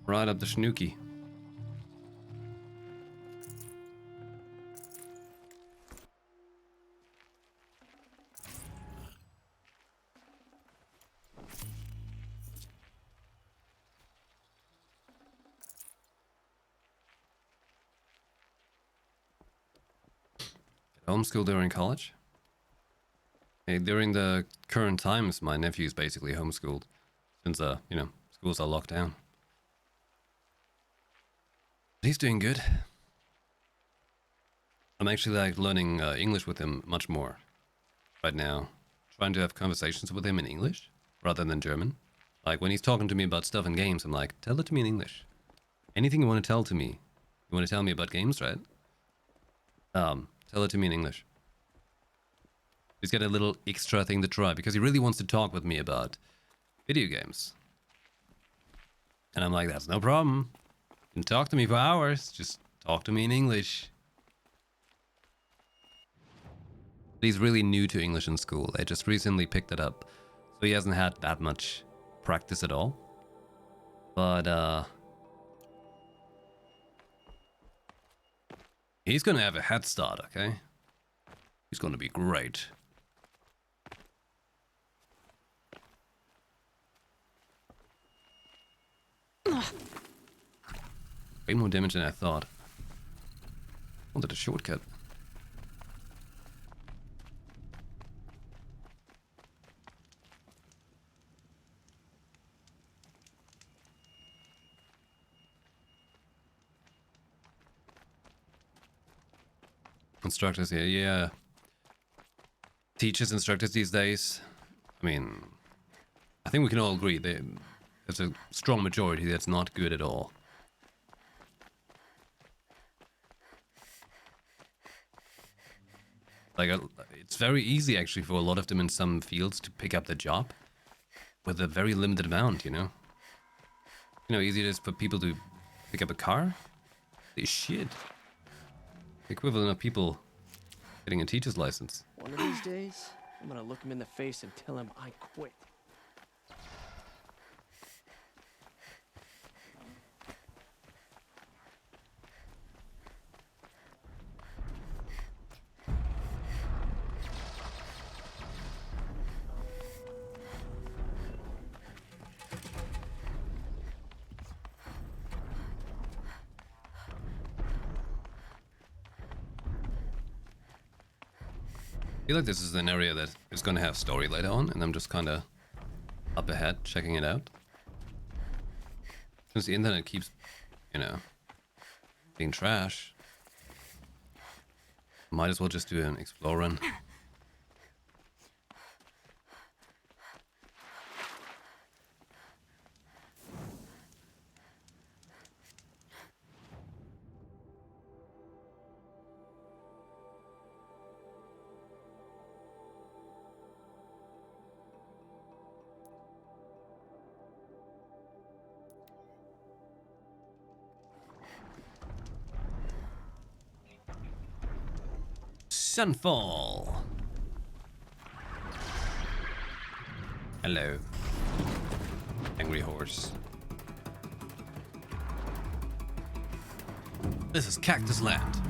Right up the snooky. Homeschool during college? Hey, during the current times, my nephew is basically homeschooled since, you know, schools are locked down. He's doing good. I'm actually like learning English with him much more right now. Trying to have conversations with him in English rather than German. Like when he's talking to me about stuff in games, I'm like, tell it to me in English. Anything you want to tell to me. You want to tell me about games, right? Tell it to me in English. He's got a little extra thing to try because he really wants to talk with me about video games. And I'm like, that's no problem. You can talk to me for hours. Just talk to me in English. But he's really new to English in school. They just recently picked it up. So he hasn't had that much practice at all. But, he's gonna have a head start, okay? He's gonna be great. Way more damage than I thought. Wanted a shortcut. Instructors here, yeah. Teachers, instructors these days. I mean, I think we can all agree there's a strong majority that's not good at all. Like, it's very easy actually for a lot of them in some fields to pick up the job with a very limited amount, you know? You know, easy it is for people to pick up a car? Holy shit. The equivalent of people getting a teacher's license. One of these days, I'm gonna look him in the face and tell him I quit. I feel like this is an area that is going to have story later on, and I'm just kind of up ahead checking it out. Since the internet keeps, you know, being trash, might as well just do an explore run. Sunfall. Hello. Angry horse. This is Cactus Land.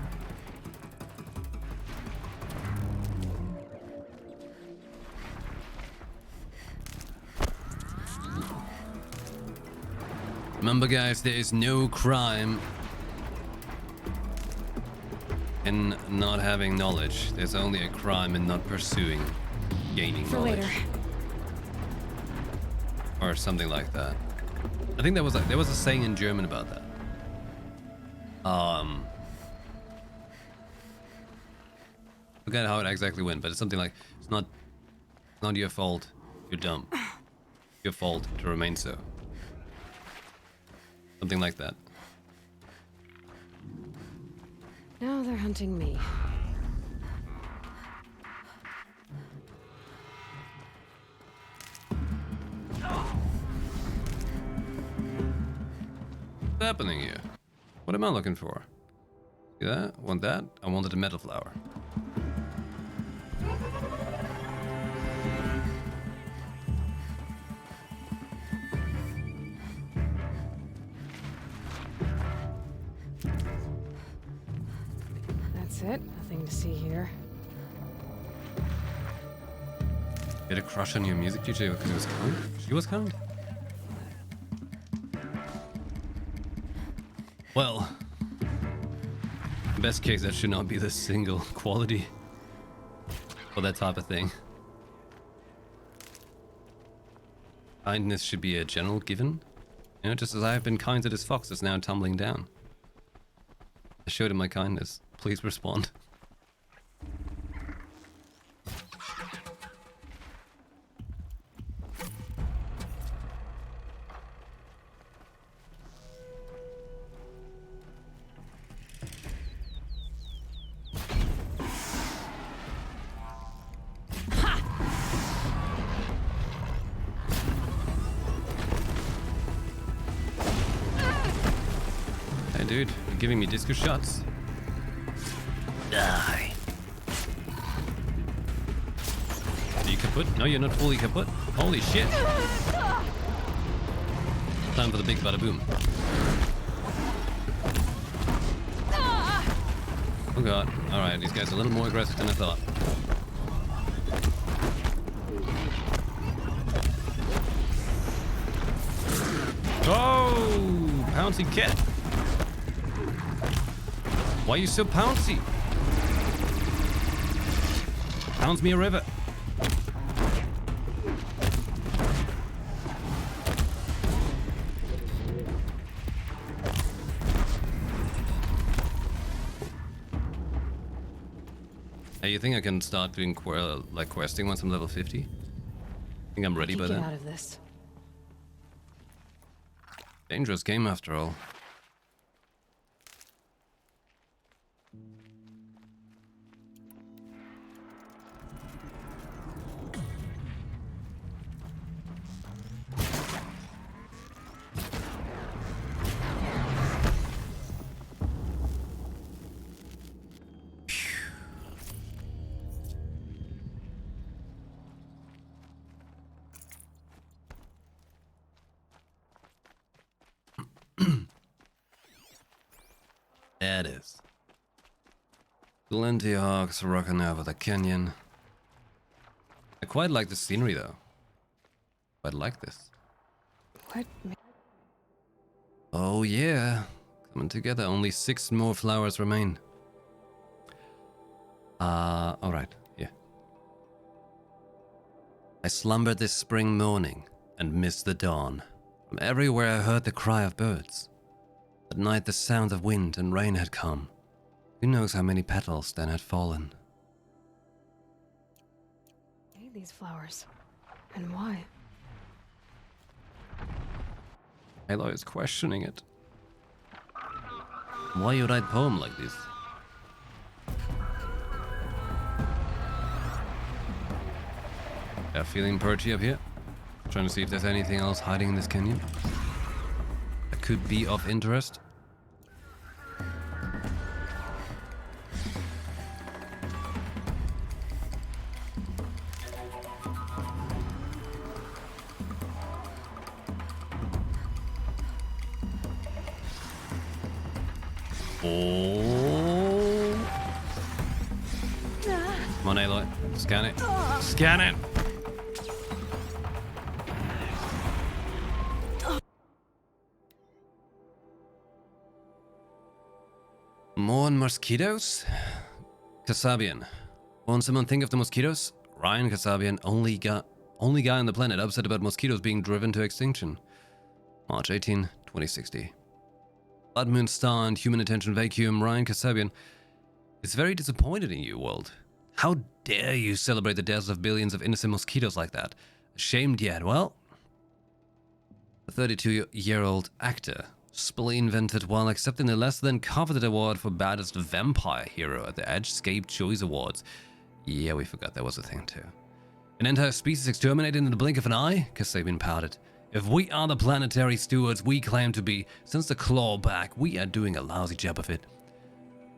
Remember guys, there is no crime in not having knowledge. There's only a crime in not pursuing gaining For knowledge. later. Or something like that. I think there was a saying in German about that. Forget how it exactly went, but it's something like it's not your fault, you're dumb. Your fault to remain so. Something like that. Now they're hunting me. What's happening here? What am I looking for? See that? Want that? I wanted a metal flower. That's it. Nothing to see here. You had a crush on your music teacher because he was kind? She was kind? Well, best case, that should not be the single quality for that type of thing. Kindness should be a general given. You know, just as I have been kind to this fox that's now tumbling down. I showed him my kindness. Please respond. Hey dude, you're giving me disco shots? Die. Are you kaput? No, you're not fully kaput. Holy shit. Time for the big bada boom. Oh god. Alright, these guys are a little more aggressive than I thought. Oh! Pouncy cat. Why are you so pouncy? Pounds me a river. Hey, you think I can start doing questing once I'm level 50? Think I'm ready by Get then? out of this. Dangerous game after all. There it is. Plenty hawks rocking over the canyon. I quite like the scenery though. Quite like this. What? Oh yeah. Coming together. Only 6 more flowers remain. Alright. Yeah. I slumbered this spring morning and missed the dawn. From everywhere I heard the cry of birds. At night the sound of wind and rain had come. Who knows how many petals then had fallen. I need these flowers. And why? Aloy is questioning it. Why you write poem like this? Yeah, feeling perchy up here. Trying to see if there's anything else hiding in this canyon that could be of interest. Oh. Come on, Aloy. Scan it. Scan it! More mosquitoes? Kasabian. Won't someone think of the mosquitoes? Ryan Kasabian, only guy on the planet upset about mosquitoes being driven to extinction. March 18, 2060. Blood Moon Star and Human Attention Vacuum, Ryan Kasabian is very disappointed in you, world. How dare you celebrate the deaths of billions of innocent mosquitoes like that? Ashamed yet? Well, the 32-year-old actor spleen vented while accepting the less than coveted award for baddest vampire hero at the Edgescape Choice Awards. Yeah, we forgot that was a thing too. An entire species exterminated in the blink of an eye? Kasabian pouted. If we are the planetary stewards we claim to be, since the clawback, we are doing a lousy job of it.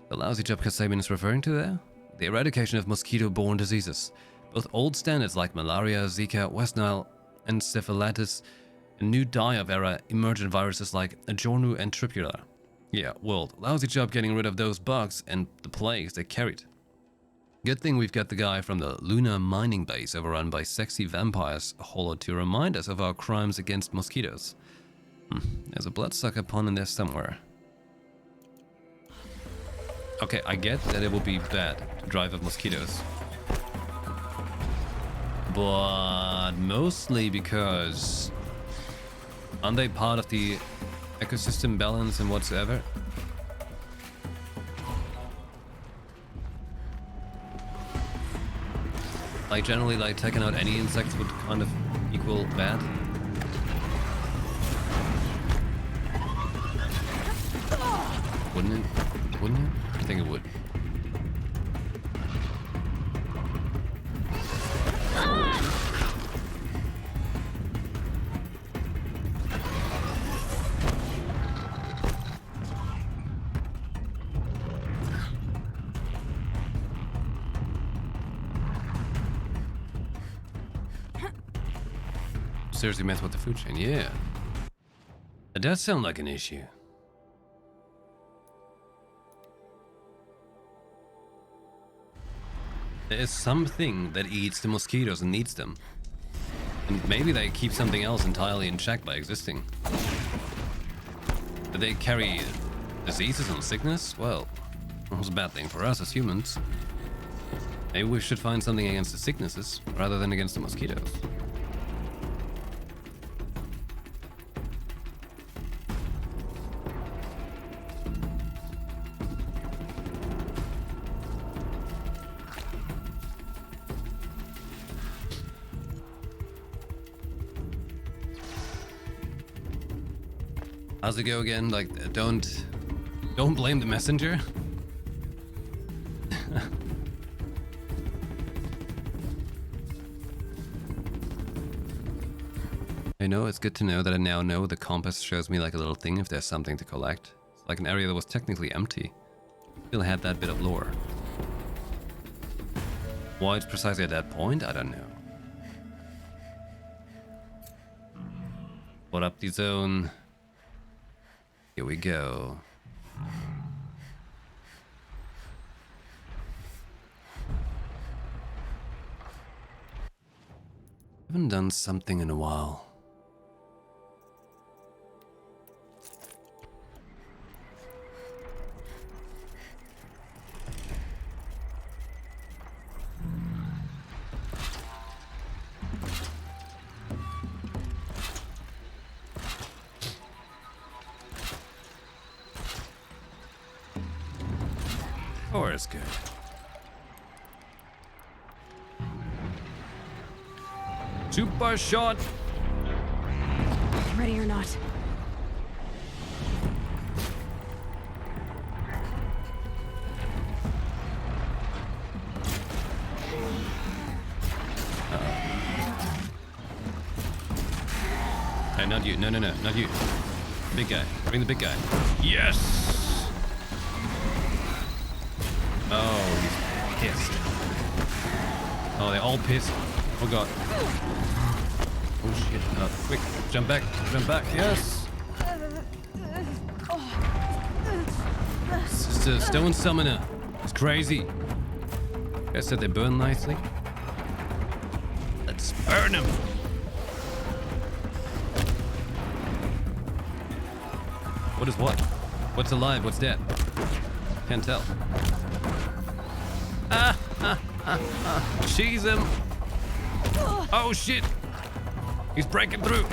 The lousy job Kasabian is referring to there? The eradication of mosquito-borne diseases. Both old standards like malaria, Zika, West Nile, and syphilitis, and new die-of-era emergent viruses like Ajornu and Tripula. Yeah, world, lousy job getting rid of those bugs and the plagues they carried. Good thing we've got the guy from the lunar mining base overrun by sexy vampires hollow to remind us of our crimes against mosquitoes. There's a bloodsucker pond in there somewhere. Okay, I get that it would be bad to drive up mosquitoes. But mostly because aren't they part of the ecosystem balance and whatsoever? Like generally, like taking out any insects would kind of equal bad. Wouldn't it? Wouldn't it? I think it would. Seriously mess with the food chain, yeah. It does sound like an issue. There is something that eats the mosquitoes and needs them. And maybe they keep something else entirely in check by existing. But they carry diseases and sickness? Well, that's a bad thing for us as humans. Maybe we should find something against the sicknesses rather than against the mosquitoes. How's it go again? Like, don't blame the messenger. I know, it's good to know that I now know the compass shows me like a little thing if there's something to collect. It's like an area that was technically empty. Still had that bit of lore. Why it's precisely at that point, I don't know. What up the zone? Here we go. Haven't done something in a while. Four is good. Super shot. Ready or not. Hey, not you. No, no, no, not you. Big guy. Bring the big guy. Yes! Oh, he's pissed. Oh, they're all pissed. Oh god. Oh shit. Quick. Jump back. Jump back. Yes! It's just a stone summoner. It's crazy. I said they burn nicely. Let's burn him. What is what? What's alive? What's dead? Can't tell. Cheese him. Oh shit. He's breaking through.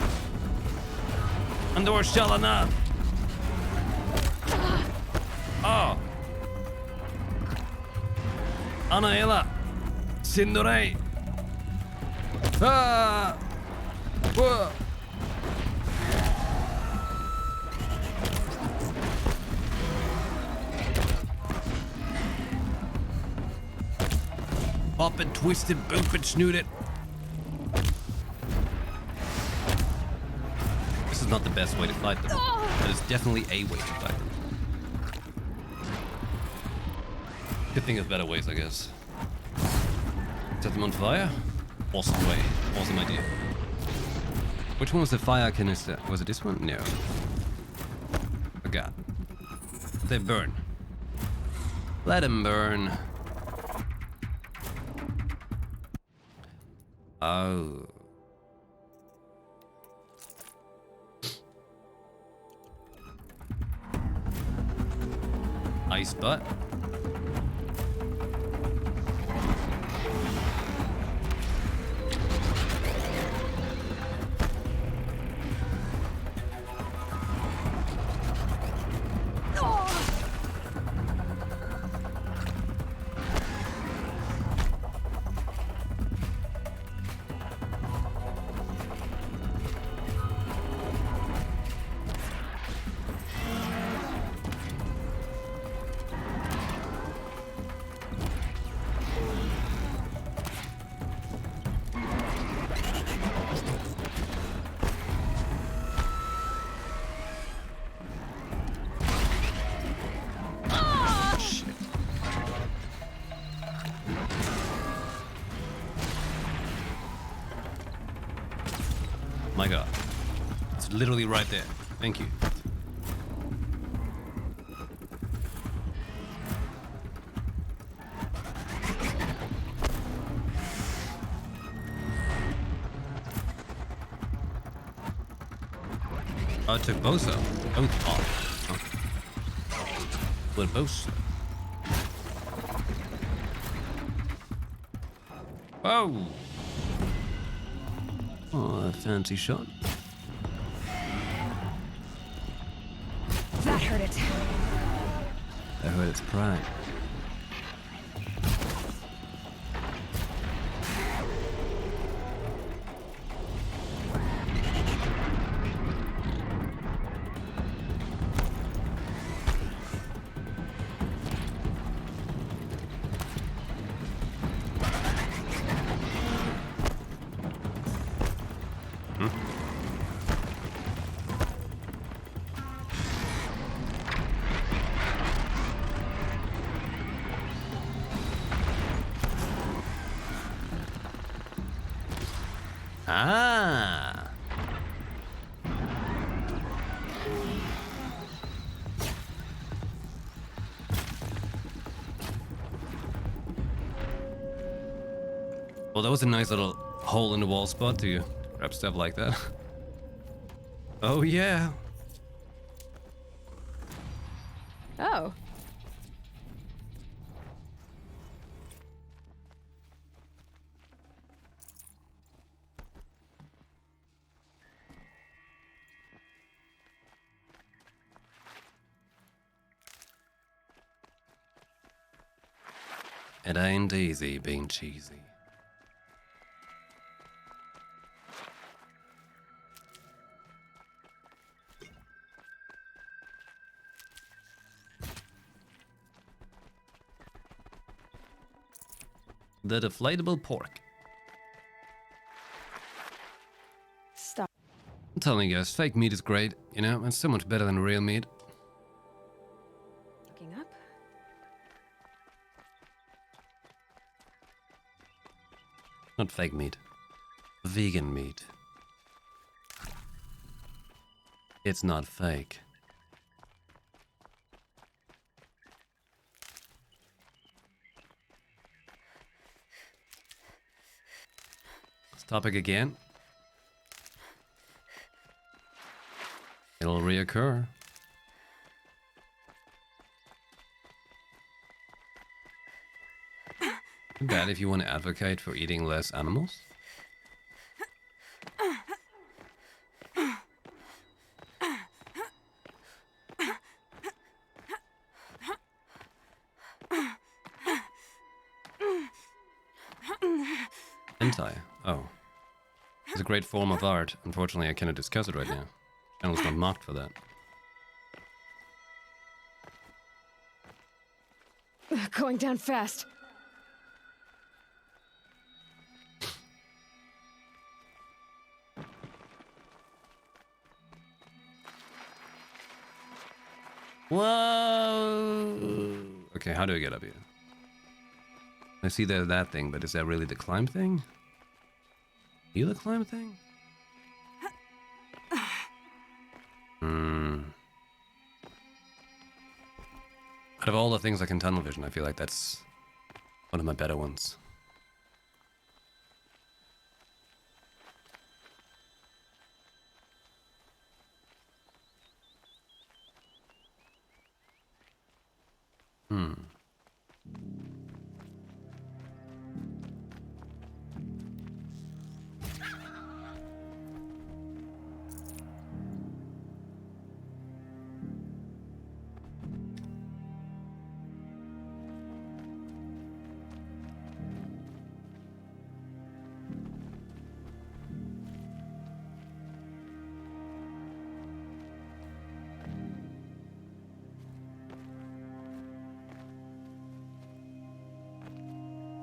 Andor Shalana. Oh. Anaela. Sindorei. Ah. Whoa. Pop it, twist it, boop it, snoot it. This is not the best way to fight them, but it's definitely a way to fight them. Could think of better ways, I guess. Set them on fire? Awesome way. Awesome idea. Which one was the fire canister? Was it this one? No. Forgot. They burn. Let them burn. Oh. Ice butt. My god. It's literally right there. Thank you. Oh, it took both out. Both off. Okay. Split both. Whoa! Oh, a fancy shot. That hurt it. I heard its pride. Ah. Well, that was a nice little hole in the wall spot to grab stuff like that. Oh yeah. Oh. It ain't easy being cheesy. The deflatable pork. Stop. I'm telling you guys, fake meat is great, you know, it's so much better than real meat. Looking up. Not fake meat. Vegan meat. It's not fake. This topic again. It'll reoccur. Too bad if you want to advocate for eating less animals. Hentai. Oh. It's a great form of art. Unfortunately, I cannot discuss it right now. Channel's not marked for that. Going down fast. Whoa! Okay, how do I get up here? I see there's that thing, but is that really the climb thing? You the climb thing? Out of all the things I can tunnel vision, I feel like that's one of my better ones.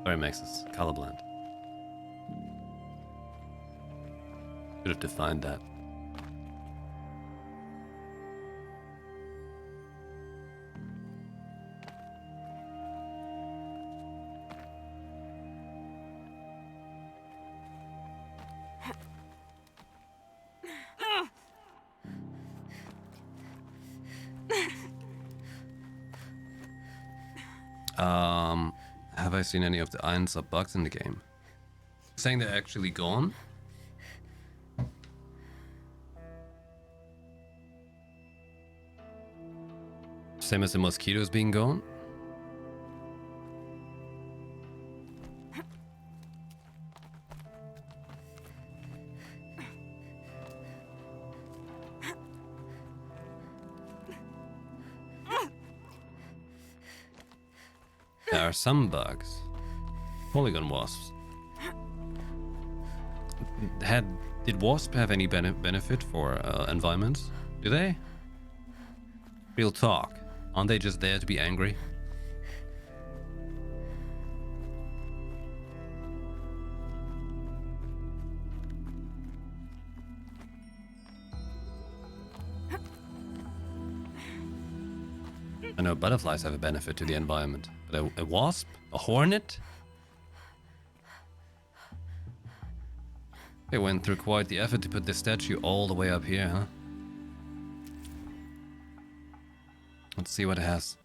Sorry, Max, it's colorblind. Should have defined that. Have I seen any of the iron sub bugs in the game? Saying they're actually gone? Same as the mosquitoes being gone? There are some bugs. Polygon wasps. Did wasp have any benefit for environments? Do they? Real talk. Aren't they just there to be angry? I know butterflies have a benefit to the environment, but a wasp? A hornet? They went through quite the effort to put this statue all the way up here, huh? Let's see what it has.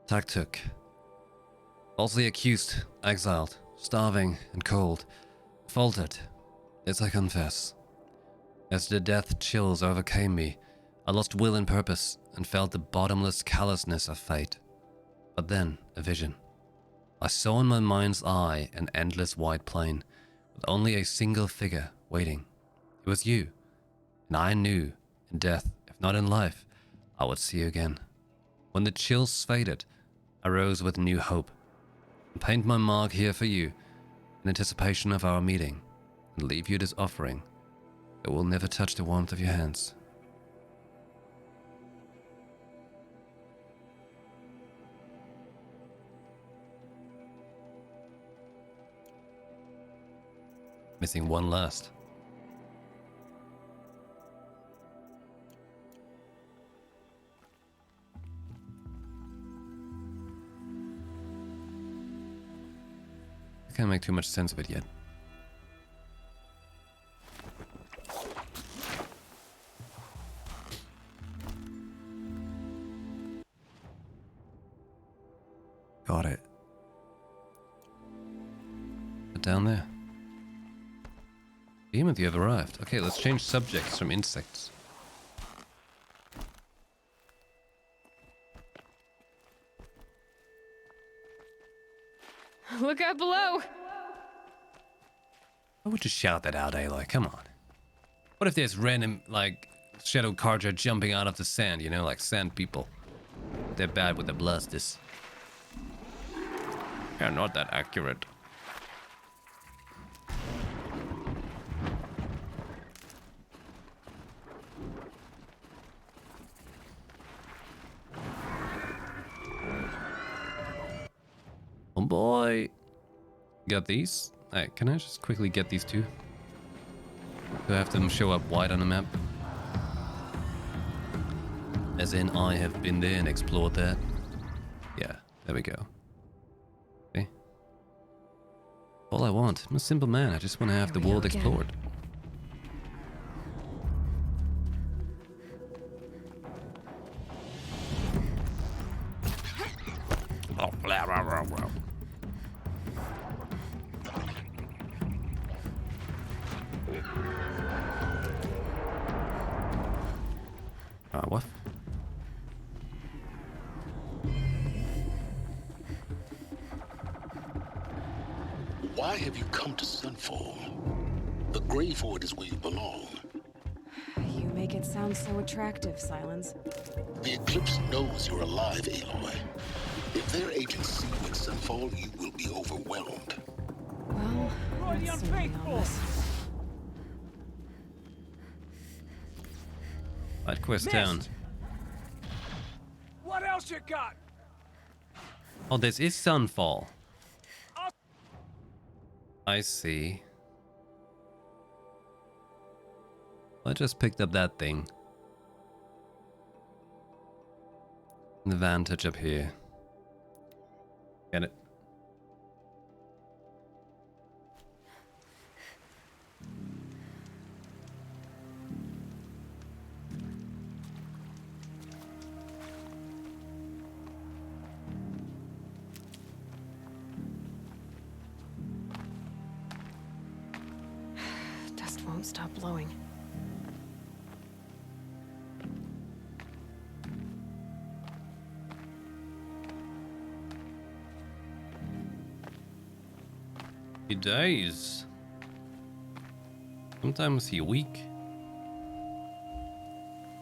Taktuk. Falsely accused, exiled. starving and cold, faltered, as I confess. As the death chills overcame me, I lost will and purpose and felt the bottomless callousness of fate. But then, a vision. I saw in my mind's eye an endless white plain, with only a single figure waiting. It was you, and I knew, in death, if not in life, I would see you again. When the chills faded, I rose with new hope, and paint my mark here for you, in anticipation of our meeting, and leave you this offering. It will never touch the warmth of your hands. Missing one last. I can't make too much sense of it yet. Got it. Down there. Behemoth, you have arrived. Okay, let's change subjects from insects. Look out below! Why would you shout that out, Aloy? Come on. What if there's random, like, shadow carja jumping out of the sand, you know, like sand people? They're bad with the blasters. Yeah, not that accurate. Oh boy. Got these? Hey, can I just quickly get these two? Do I have them show up wide on the map? As in, I have been there and explored that. Yeah, there we go. Okay. All I want. I'm a simple man. I just want to have the Here we world go again. explored. Oh, blah, blah, blah, blah. What? Why have you come to Sunfall? The Grave Hoard is where you belong. You make it sound so attractive, Silence. The Eclipse knows you're alive, Aloy. If their agents see you at Sunfall, you will be overwhelmed. Well, Roy the that's certainly Unfaithful! ominous. Side quest Missed. down. What else you got? Oh, this is Sunfall. I'll- I see. I just picked up that thing. An advantage up here. Get it? Dust won't stop blowing. He dies. Sometimes he weak.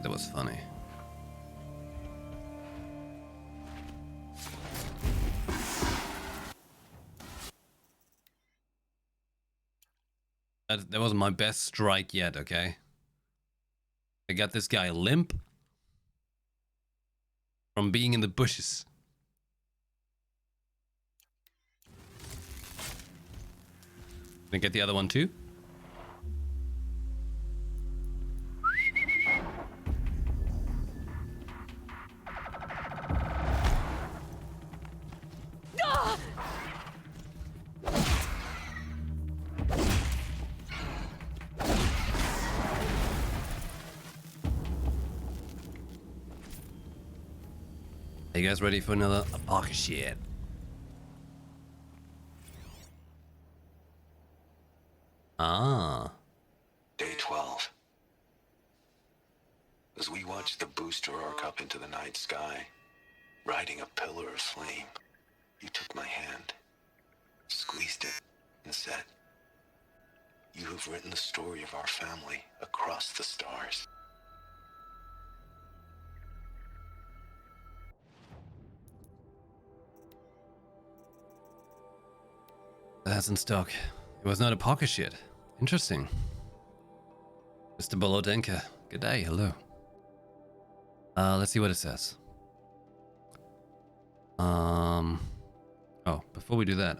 That was funny. That was my best strike yet, okay? I got this guy limp from being in the bushes. Can I get the other one too? Are you guys ready for another apocalypse shit? Ah. Day 12. As we watched the booster arc up into the night sky, riding a pillar of flame, you took my hand, squeezed it, and said, "You have written the story of our family across the stars." That's in stock. It was not a pocket shit. Interesting. Mr. Bolodenka. Good day, hello. Let's see what it says. Oh, before we do that,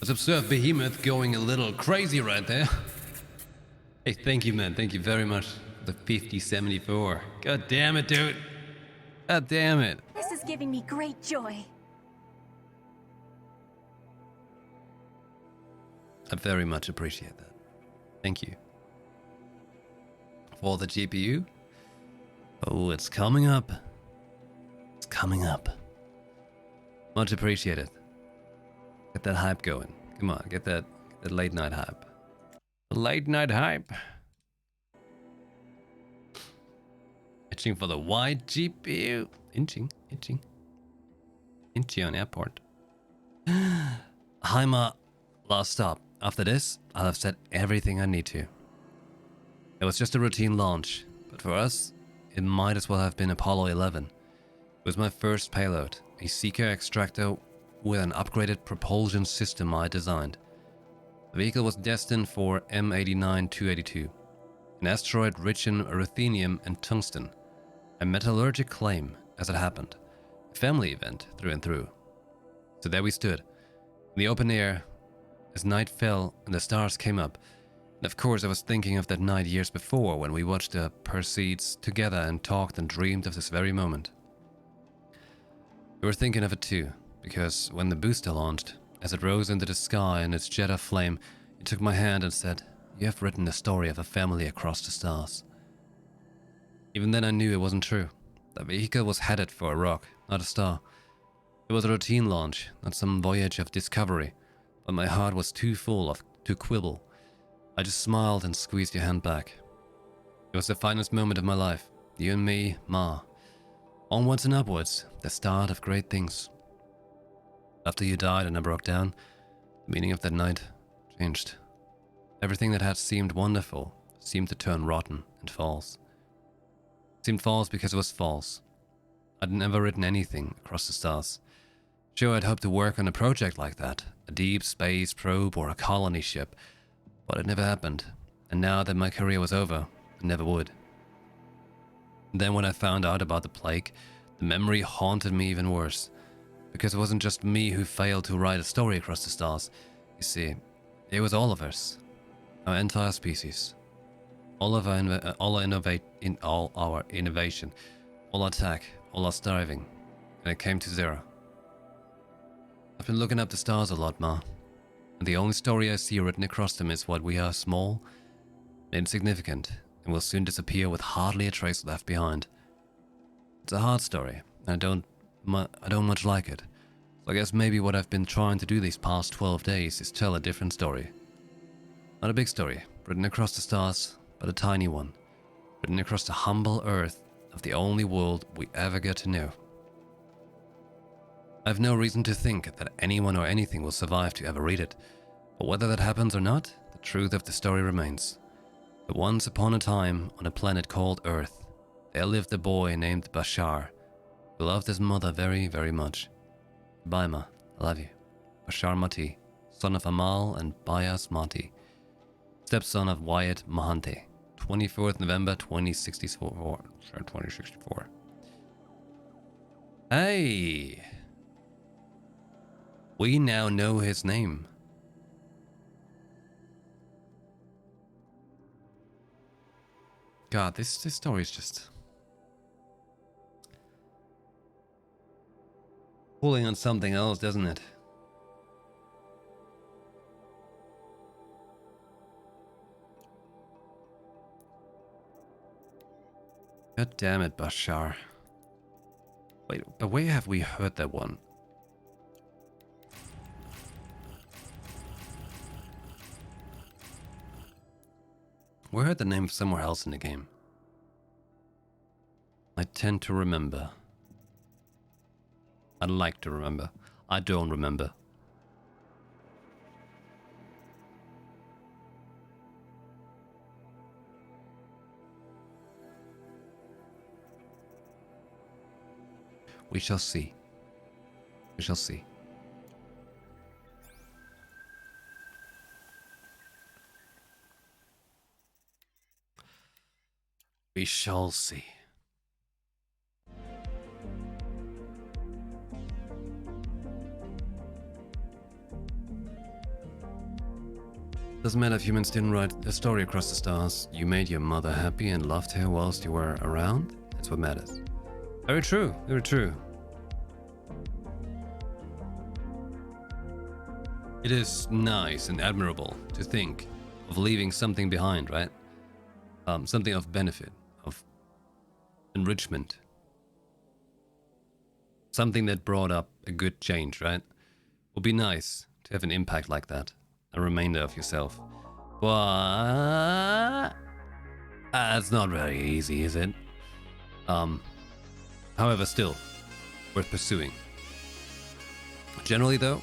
let's observe Behemoth going a little crazy right there. Hey, thank you, man. Thank you very much for the 5074. God damn it, dude. God damn it. This is giving me great joy. I very much appreciate that. Thank you. For the GPU. Oh, it's coming up. It's coming up. Much appreciated. Get that hype going. Come on, get that late night hype. Late night hype. Itching for the wide GPU. Itching. Itchy on airport. Heimer, last stop. After this, I'll have said everything I need to. It was just a routine launch, but for us, it might as well have been Apollo 11. It was my first payload, a Seeker extractor with an upgraded propulsion system I designed. The vehicle was destined for M89-282, an asteroid rich in ruthenium and tungsten, a metallurgic claim, as it happened, a family event through and through. So there we stood, in the open air, as night fell and the stars came up. And of course I was thinking of that night years before when we watched the Perseids together and talked and dreamed of this very moment. We were thinking of it too, because when the booster launched, as it rose into the sky in its jet of flame, it took my hand and said, "You have written the story of a family across the stars." Even then I knew it wasn't true. The vehicle was headed for a rock, not a star. It was a routine launch, not some voyage of discovery, but my heart was too full to quibble. I just smiled and squeezed your hand back. It was the finest moment of my life. You and me, Ma. Onwards and upwards, the start of great things. After you died and I broke down, the meaning of that night changed. Everything that had seemed wonderful seemed to turn rotten and false. It seemed false because it was false. I'd never written anything across the stars. Sure, I'd hoped to work on a project like that, a deep space probe or a colony ship, but it never happened, and now that my career was over, it never would. And then when I found out about the plague, the memory haunted me even worse, because it wasn't just me who failed to write a story across the stars. You see, it was all of us, our entire species, all our innovation, all our tech, all our striving, and it came to zero. I've been looking up the stars a lot, Ma, and the only story I see written across them is what we are small, insignificant, and will soon disappear with hardly a trace left behind. It's a hard story, and I don't much like it. So I guess maybe what I've been trying to do these past 12 days is tell a different story. Not a big story, written across the stars, but a tiny one, written across the humble earth of the only world we ever get to know. I have no reason to think that anyone or anything will survive to ever read it, but whether that happens or not, the truth of the story remains. That once upon a time, on a planet called Earth, there lived a boy named Bashar, who loved his mother very, very much. Goodbye, Ma. I love you. Bashar Mati, son of Amal and Bayas Mati, stepson of Wyatt Mahante, 24th November 2064. Hey! We now know his name. God, this story is just pulling on something else, doesn't it? God damn it, Bashar. Wait, but where have we heard that one? We heard the name somewhere else in the game. I tend to remember. I'd like to remember. I don't remember. We shall see. We shall see. We shall see. Doesn't matter if humans didn't write a story across the stars. You made your mother happy and loved her whilst you were around. That's what matters. Very true. Very true. It is nice and admirable to think of leaving something behind, right? Something of benefit, of enrichment. Something that brought up a good change, right? Would be nice to have an impact like that. A remainder of yourself. But it's not very easy, is it? However, still worth pursuing. Generally, though,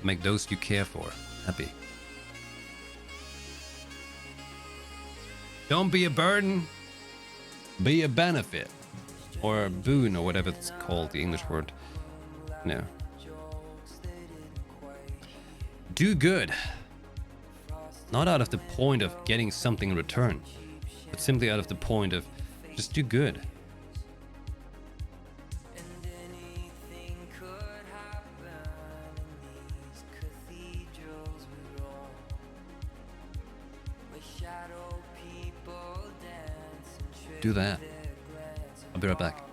make those you care for happy. Don't be a burden. Be a benefit, or a boon, or whatever it's called, the English word. No. Do good. Not out of the point of getting something in return, but simply out of the point of just do good. Do that. I'll be right back.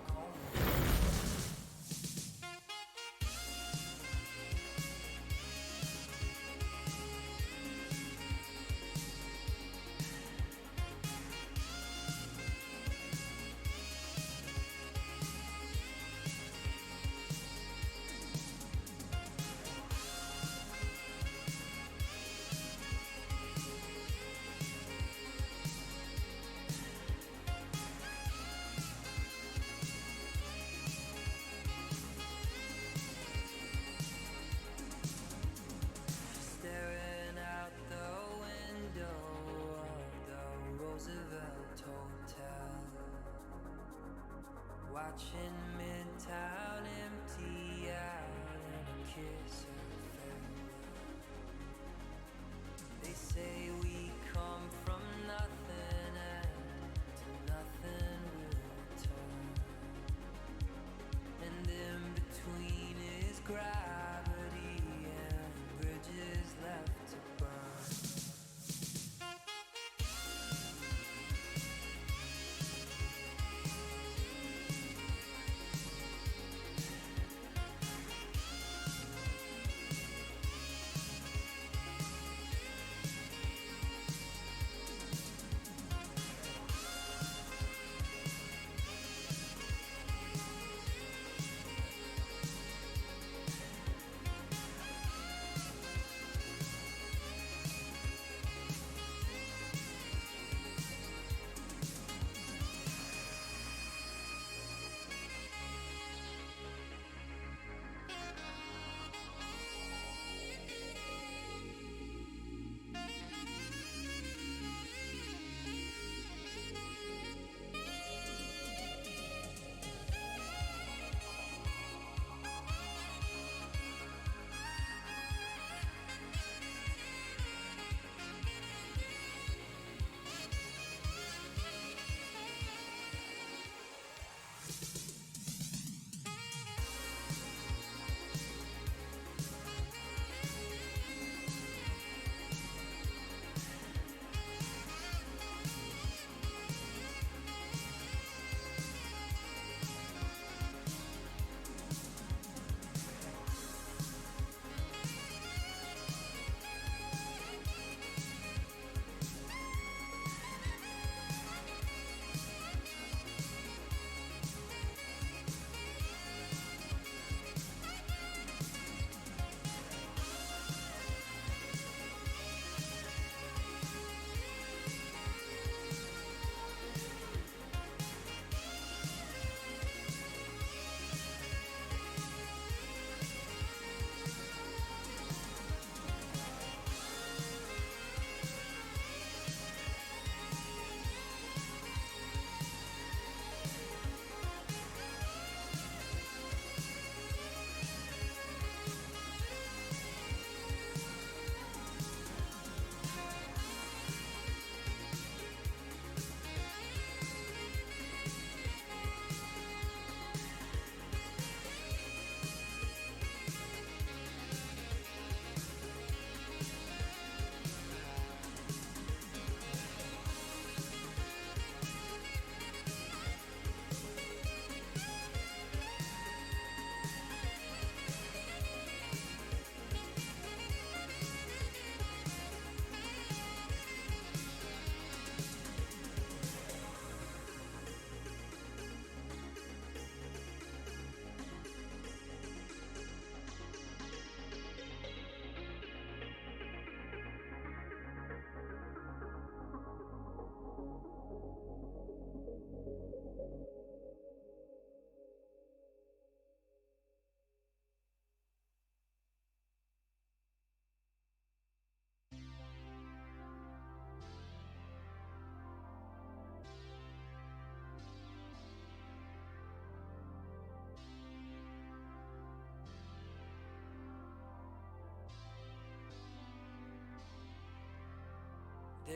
Watching Midtown empty out and a kiss of farewell. They say we come from nothing and to nothing we'll return. And in between is gravity and bridges left to burn.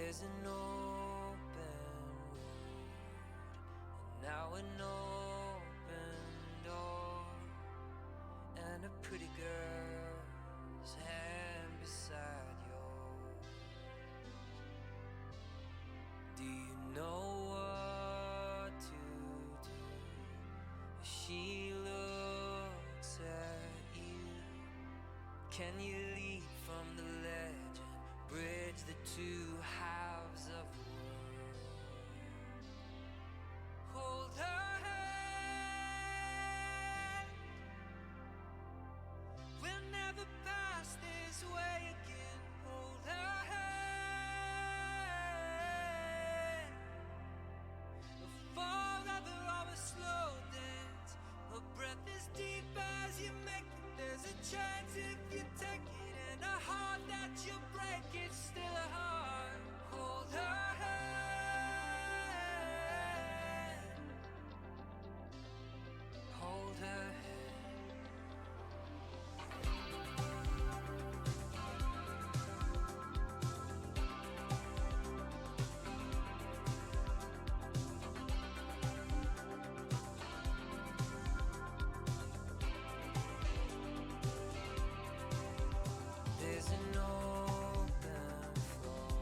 There's an open road, and now an open door, and a pretty girl's hand beside yours. Do you know what to do? She looks at you. Can you leap from the ledge and bridge the two halves of the world? Hold her hand. We'll never pass this way again. Hold her hand. Forever on a slow dance. Her breath is deep as you make it. There's a chance if you take it, and a heart that you break, it's still a heart. Hold her hand. Hold her hand. There's an open floor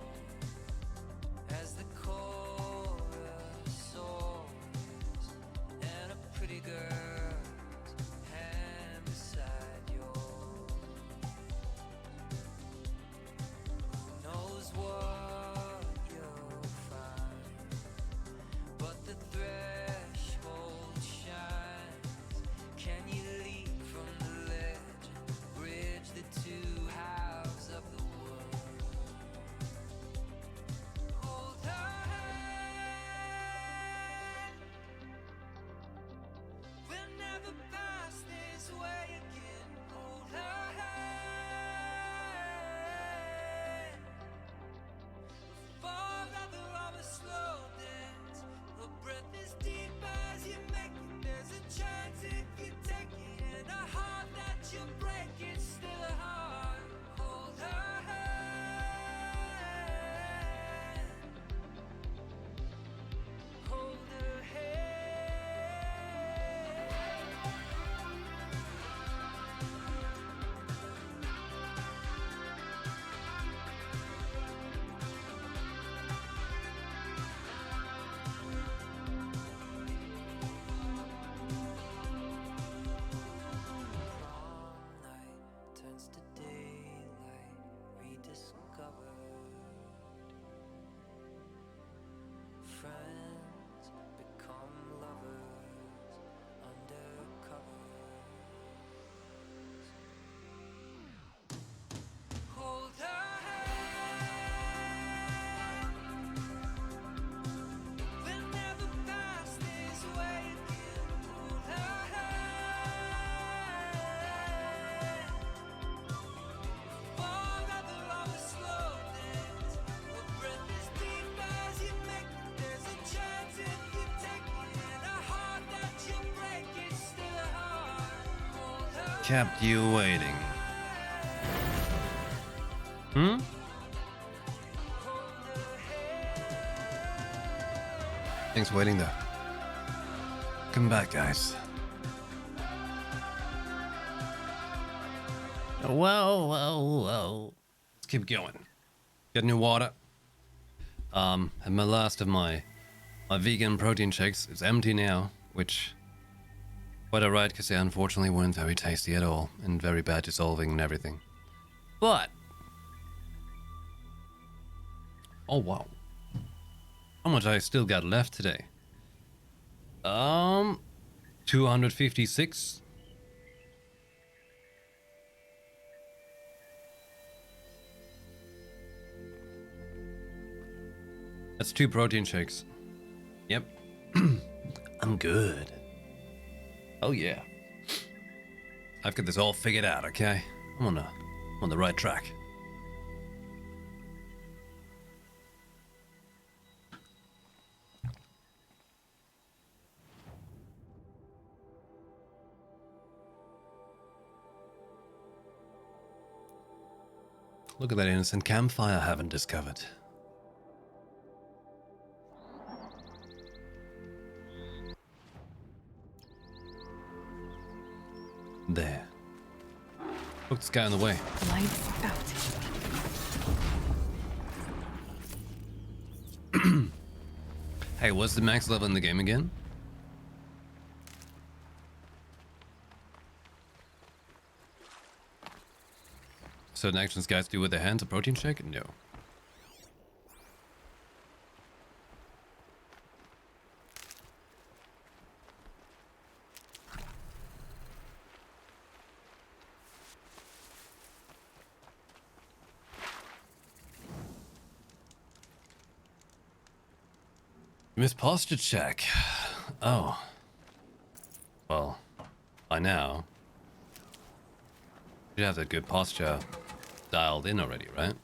as the chorus soars, and a pretty girl's hand beside yours. Who knows what you'll find, but the threshold shines. Can you leap from the ledge and bridge the two halves of the world? Hold her hand. We'll never pass this way again. Hold her hand. Forever on a slow dance. Her breath is deep as you make it. There's a chance if you take it, and a heart that you break, it's still a heart. Hold her hand. Hold her hand. Prom night turns to daylight, rediscovered. Friends become lovers undercover. Hold her hand. We'll never pass this way again. Hold her hand. Forever on a slow dance. Her breath is deep as you make it. There's a chance if you take it, and a heart that you break, it's still a heart. Hold her Kept you waiting. Hmm? Thanks for waiting though. Come back, guys. Whoa. Let's keep going. Get new water. And my last of my vegan protein shakes is empty now, which quite alright, because they unfortunately weren't very tasty at all and very bad dissolving and everything. But oh wow, how much I still got left today? 256. That's 2 protein shakes. Yep. I'm good. Oh yeah. I've got this all figured out, okay? I'm on the right track. Look at that innocent campfire I haven't discovered. There. Look, this guy in the way. Lights out. Hey, what's the max level in the game again? Certain actions guys do with their hands, a protein shake? No. You missed posture check. Oh. Well, by now, you have that good posture dialed in already, right?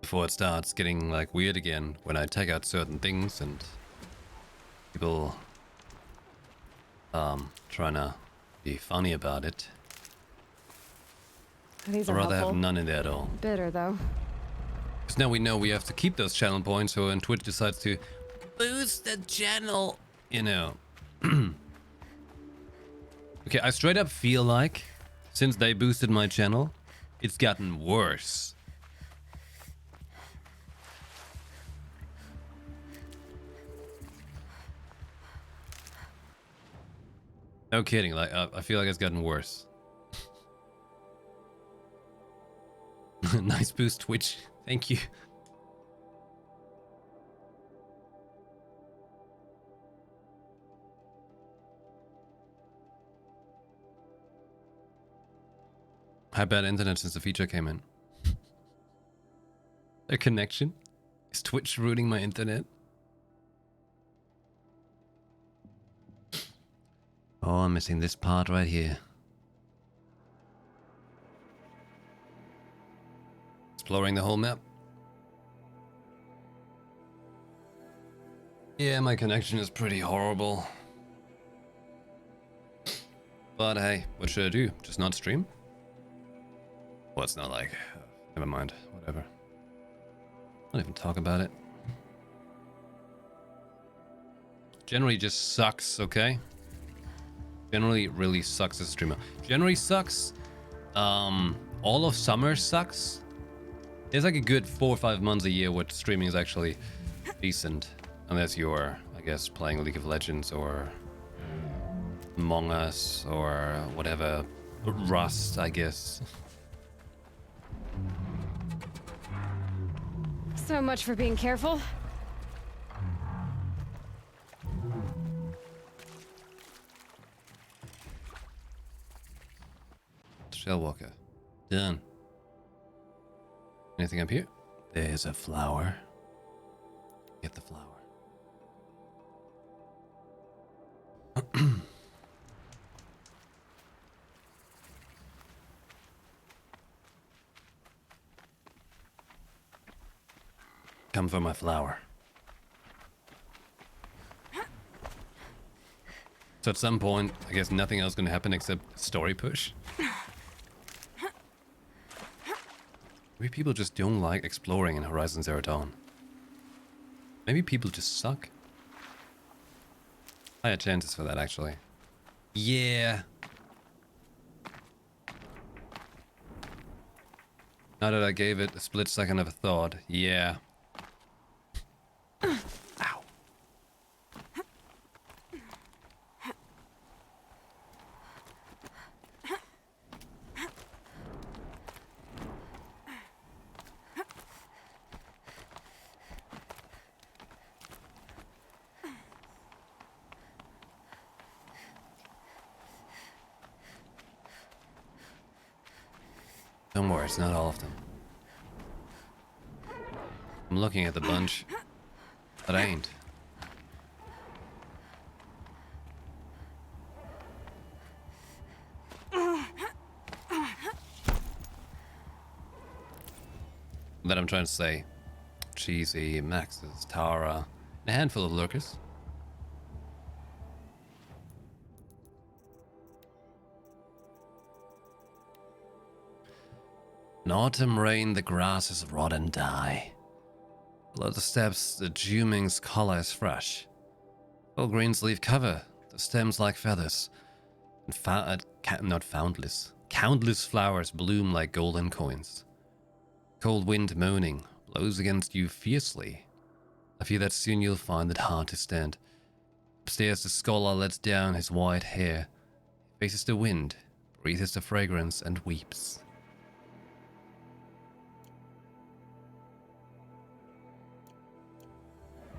Before it starts getting like weird again when I take out certain things and people trying to be funny about it. These I'd are rather helpful. have none in there at all. Bitter though. Because now we know we have to keep those channel points, so when Twitch decides to boost the channel, you know. Okay, I straight up feel like since they boosted my channel, it's gotten worse. No kidding, like I feel like it's gotten worse. Nice boost, Twitch. Thank you. How bad internet since the feature came in? A connection? Is Twitch ruining my internet? Oh, I'm missing this part right here. Exploring the whole map. Yeah, my connection is pretty horrible. But hey, what should I do? Just not stream? Well, it's not like... Never mind. Whatever. Don't even talk about it. Generally just sucks, okay? Generally really sucks as a streamer. Generally sucks. All of summer sucks. There's like a good 4 or 5 months a year where streaming is actually decent. Unless you're, I guess, playing League of Legends or Among Us or whatever. Rust, I guess. So much for being careful. Shellwalker. Done. Anything up here? There's a flower. Get the flower. Come for my flower. So at some point, I guess nothing else gonna happen except story push. Maybe people just don't like exploring in Horizon Zero Dawn. Maybe people just suck. Higher chances for that, actually. Yeah. Now that I gave it a split second of a thought, yeah. Ow. Don't worry, it's not all of them. I'm looking at the bunch, but I ain't. That I'm trying to say. Cheesy, Max's, Tara, and a handful of lurkers. autumn rain, the grasses rot and die. Below the steps, the dewming's collar is fresh. Full greens leaf cover, the stems like feathers. And countless flowers bloom like golden coins. Cold wind moaning blows against you fiercely. I fear that soon you'll find it hard to stand. Upstairs the scholar lets down his white hair, faces the wind, breathes the fragrance and weeps.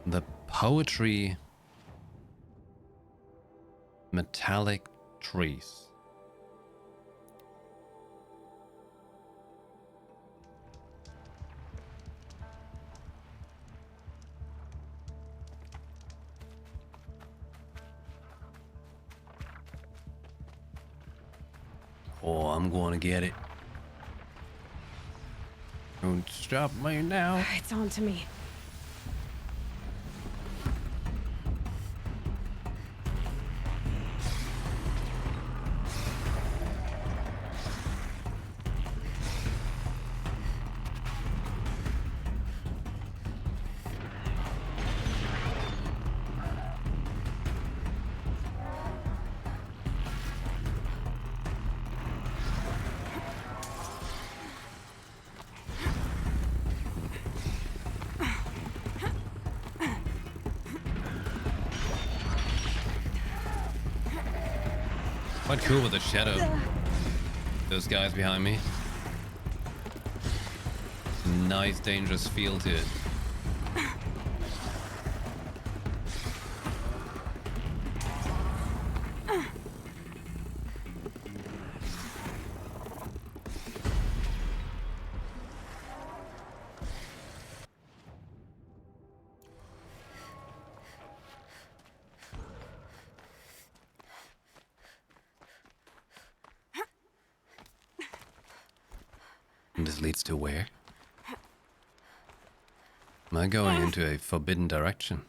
The poetry, metallic trees. Oh, I'm going to get it. Don't stop me now. It's on to me. Quite cool with the shadow. Those guys behind me. Nice, dangerous feel to it. And this leads to where? Am I going into a forbidden direction?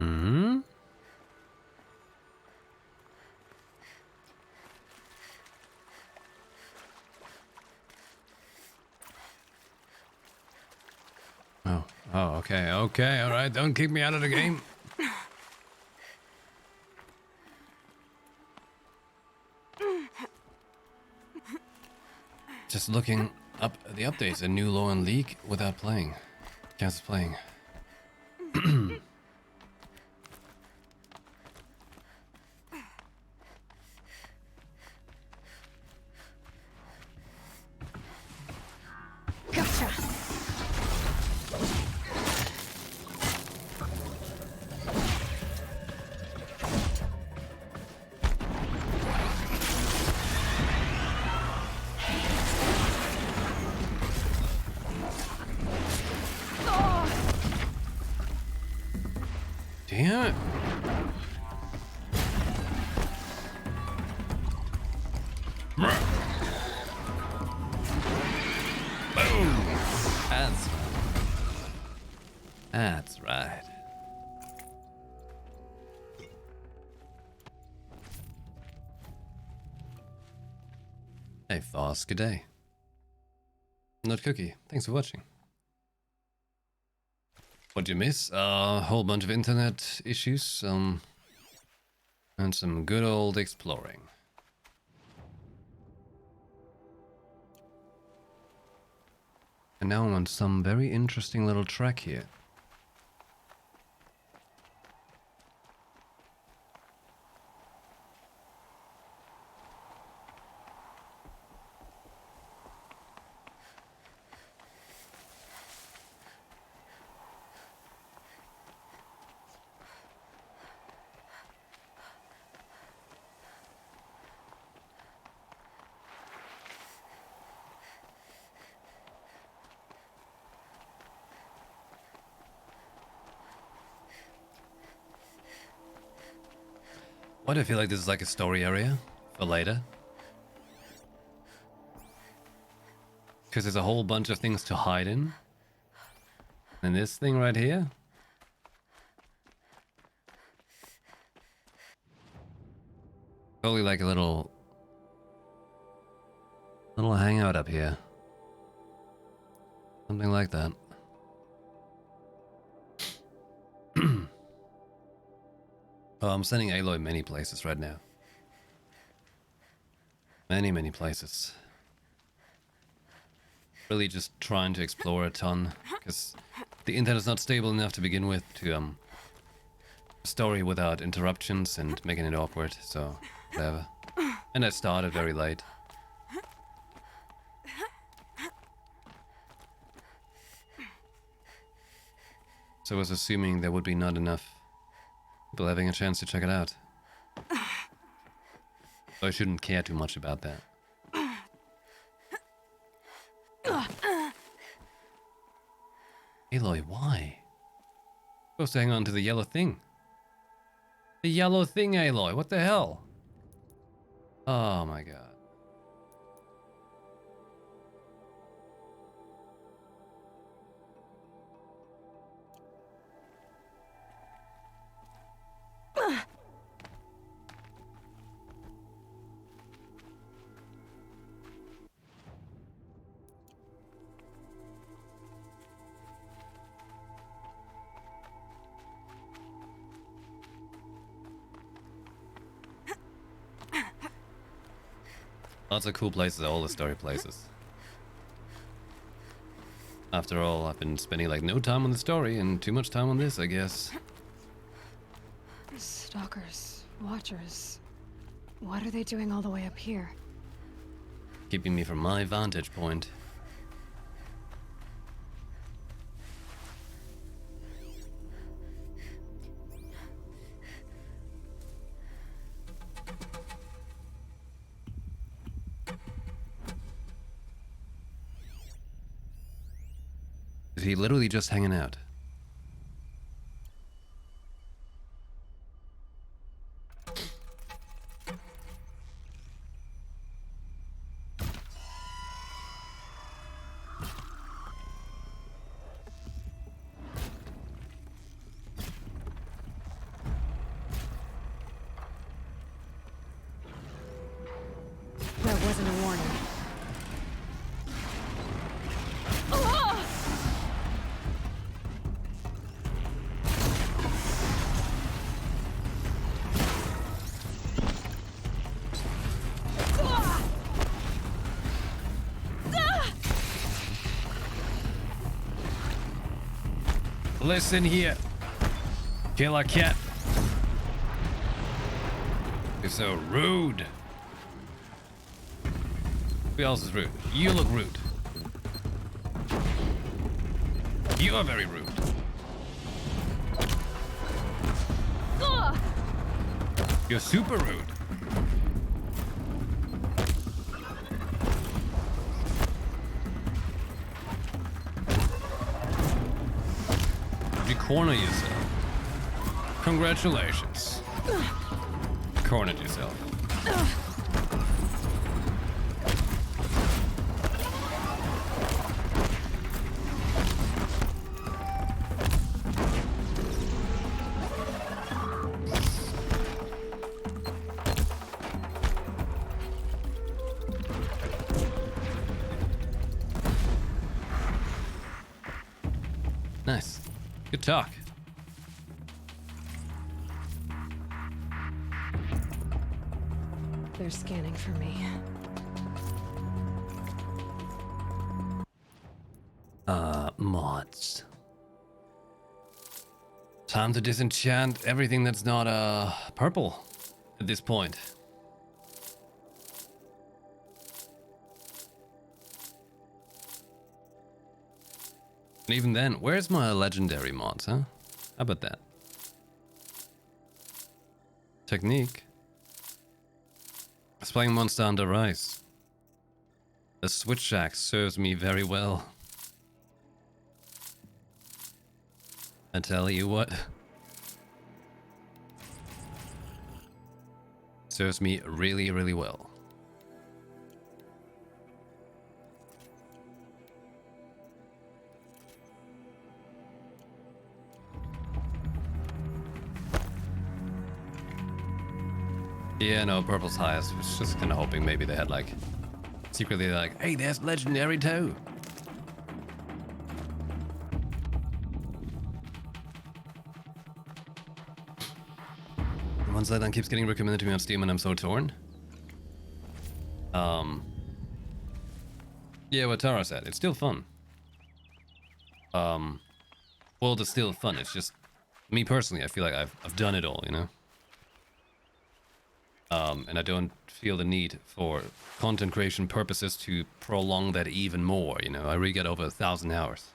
Hmm? Oh, okay, all right, don't kick me out of the game. Just looking up the updates, a new law in League without playing. Just playing. Gotcha. Damn it. Boom. That's right. Hey, Foss, good day. Not Cookie, thanks for watching. What'd you miss? A whole bunch of internet issues, and some good old exploring. And now I'm on some very interesting little track here. Why do I feel like this is like a story area for later? Because there's a whole bunch of things to hide in. And this thing right here. Probably like a little hangout up here. Something like that. Oh, I'm sending Aloy many places right now. Many places. Really just trying to explore a ton, because the internet's not stable enough to begin with to story without interruptions and making it awkward, so whatever. And I started very late. So I was assuming there would be not enough people having a chance to check it out. So I shouldn't care too much about that. Aloy, why? Supposed to hang on to the yellow thing. The yellow thing, Aloy, what the hell? Oh my god. Lots of cool places, all the story places. After all, I've been spending like no time on the story and too much time on this, I guess. Stalkers, watchers. What are they doing all the way up here? Keeping me from my vantage point. Is he literally just hanging out? That wasn't a warning. Listen here, killer cat. You're so rude. Who else is rude? You look rude. You are very rude. You're super rude. You corner yourself. Congratulations. Cornered yourself. Nice. Good talk. They're scanning for me. Mods. Time to disenchant everything that's not purple at this point. And even then, where's my legendary mods, huh? How about that? Technique. Splaying monster under ice. The switch axe serves me very well. I tell you what. Serves me really, really well. Yeah, no, purple's highest. Was just kind of hoping maybe they had like secretly like, hey, there's legendary too. One Side keeps getting recommended to me on Steam, and I'm so torn. Yeah, what Tara said, it's still fun. World is still fun. It's just me personally. I feel like I've done it all, you know. And I don't feel the need for content creation purposes to prolong that even more, you know. I already got over 1,000 hours.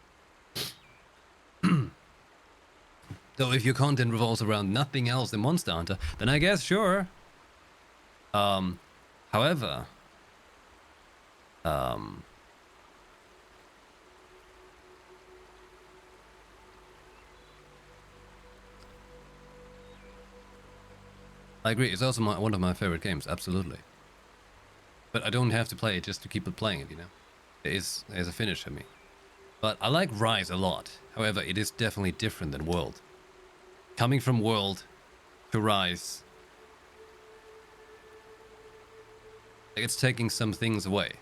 So if your content revolves around nothing else than Monster Hunter, then I guess sure. However, I agree, it's also one of my favorite games, absolutely. But I don't have to play it just to keep playing it, you know? There's a finish for me. But I like Rise a lot. However, it is definitely different than World. Coming from World to Rise, like it's taking some things away.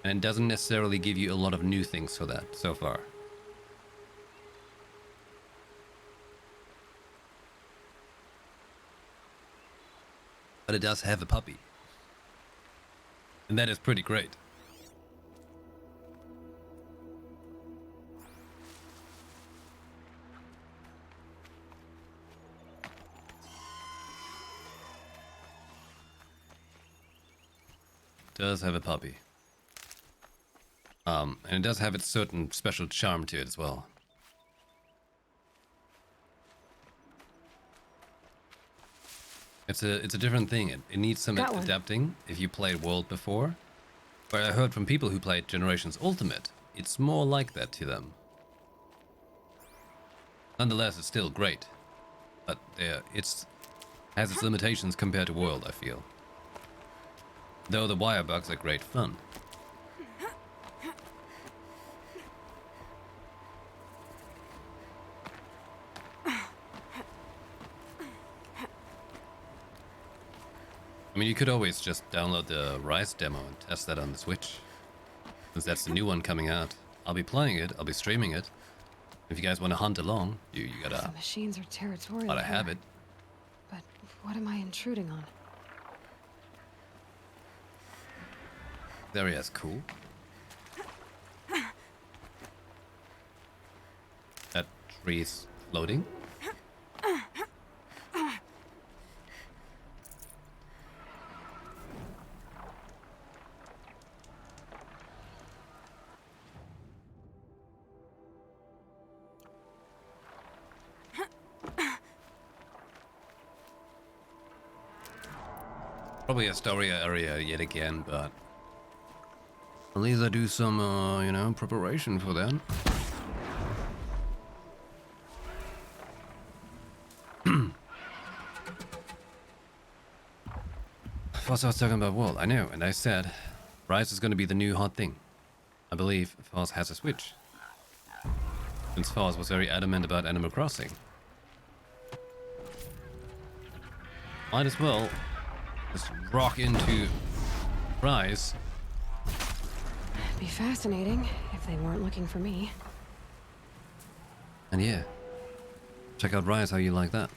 And it doesn't necessarily give you a lot of new things for that so far. But it does have a puppy. And that is pretty great. Does have a puppy. And it does have its certain special charm to it as well. It's a different thing. It needs some adapting if you played World before. But I heard from people who played Generations Ultimate, it's more like that to them. Nonetheless, it's still great. But it has its limitations compared to World, I feel. Though the wire bugs are great fun. I mean, you could always just download the Rise demo and test that on the Switch. Since that's the new one coming out. I'll be playing it, I'll be streaming it. If you guys want to hunt along, you gotta... The machines are territorial. Gotta have it. But what am I intruding on? This area is cool. That tree's floating. Probably a story area yet again, but at least I do some, you know, preparation for that. First I was talking about World, I know, and I said Rise is going to be the new hot thing. I believe Foz has a Switch. Since Foz was very adamant about Animal Crossing. Might as well just rock into Rise. Be fascinating if they weren't looking for me. And yeah, check out Rise, how you like that.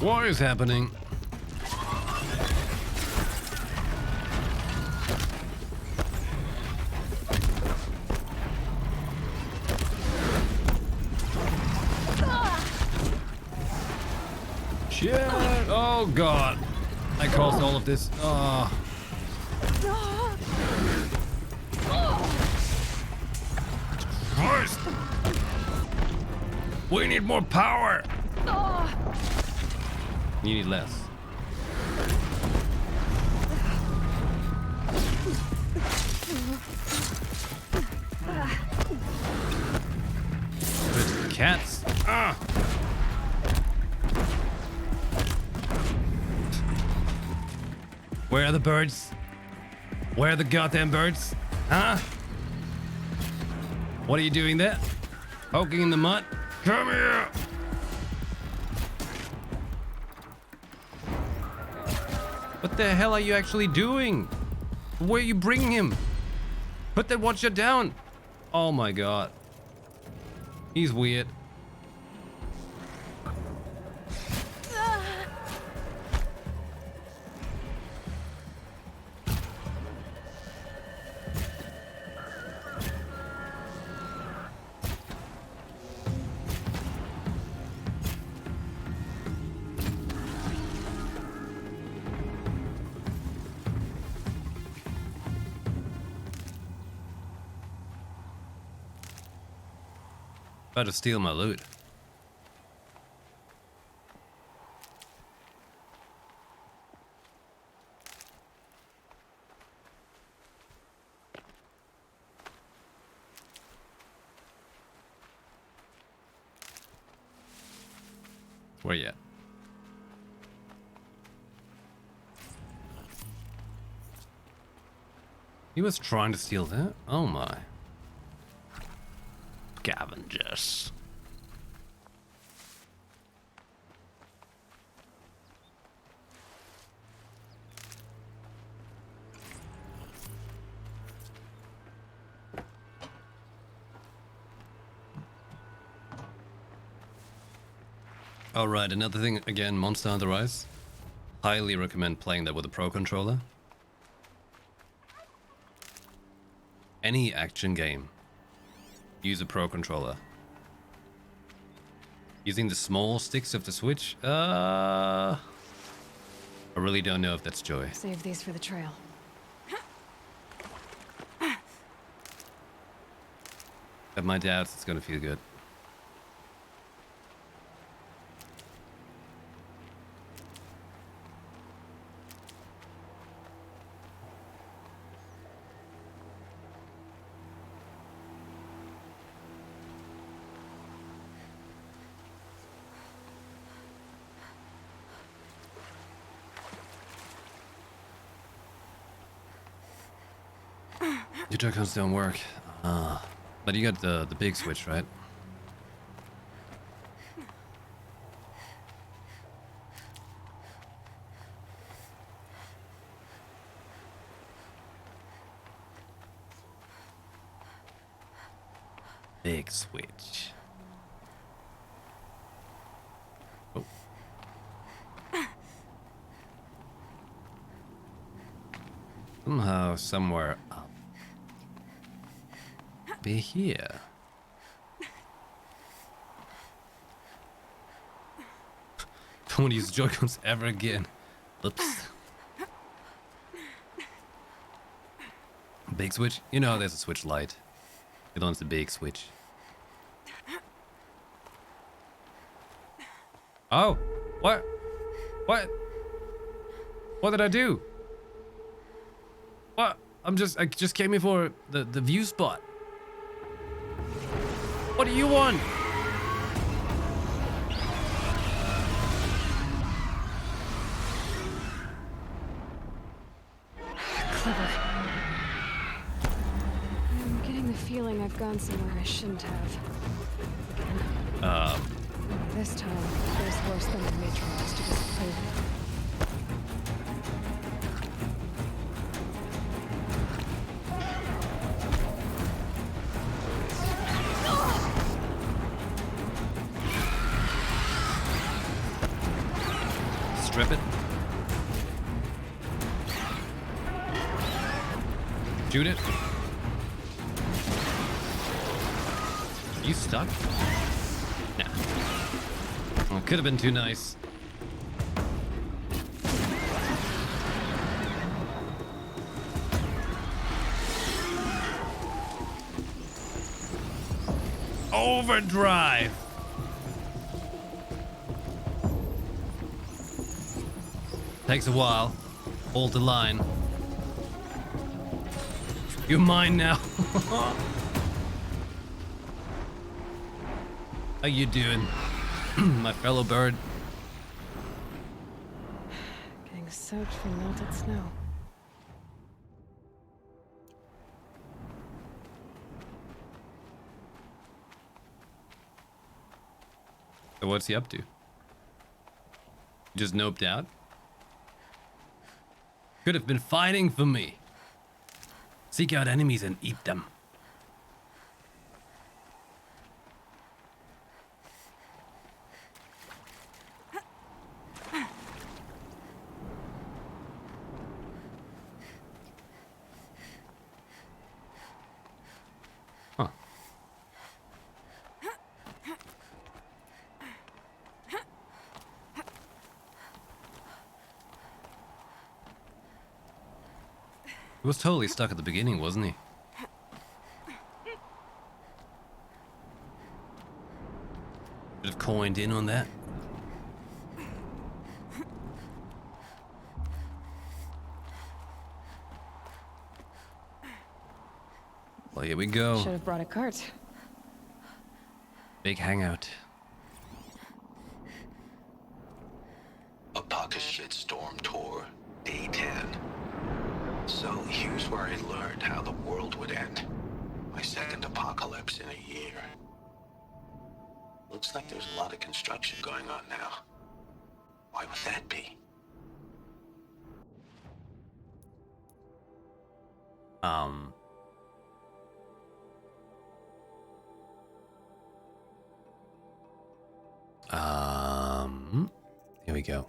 What is happening? Shit! Oh god! I caused all of this. Oh. Christ! We need more power! You need less. Good cats. Ah! Where are the birds? Where are the goddamn birds? Huh? What are you doing there? Poking in the mud? Come here! What the hell are you actually doing? Where are you bringing him? Put that watcher down! Oh my god. He's weird. About to steal my loot. Where you at? He was trying to steal that? Oh my. Scavengers. Alright, another thing again, Monster Hunter Rise. Highly recommend playing that with a Pro Controller. Any action game. Use a Pro Controller. Using the small sticks of the Switch? I really don't know if that's joy. Save these for the trail. At my doubts, it's gonna feel good. Your Joy-Cons don't work. But you got the big Switch, right? Big Switch. Oh. Somehow, somewhere up. Be here. Don't want to use Joy-Cons ever again. Oops. Big Switch? You know there's a Switch Lite. It wants the big Switch. Oh! What? What? What did I do? What? I just came here for the view spot. What do you want? Clever. I'm getting the feeling I've gone somewhere I shouldn't have. Again. This time, there's worse than the matriarchs to disprove. Strip it. Shoot it. You stuck? Nah. Well, could have been too nice. Overdrive! Takes a while. Hold the line. You're mine now. How you doing, my fellow bird? Getting soaked from melted snow. So what's he up to? Just noped out? Could have been fighting for me. Seek out enemies and eat them. Huh. He was totally stuck at the beginning, wasn't he? Should have coined in on that. Well, here we go. Should have brought a cart. Big hangout. A pocket shit storm tour, day 10. So here's where I learned how the world would end. My second apocalypse in a year. Looks like there's a lot of construction going on now. Why would that be? Here we go.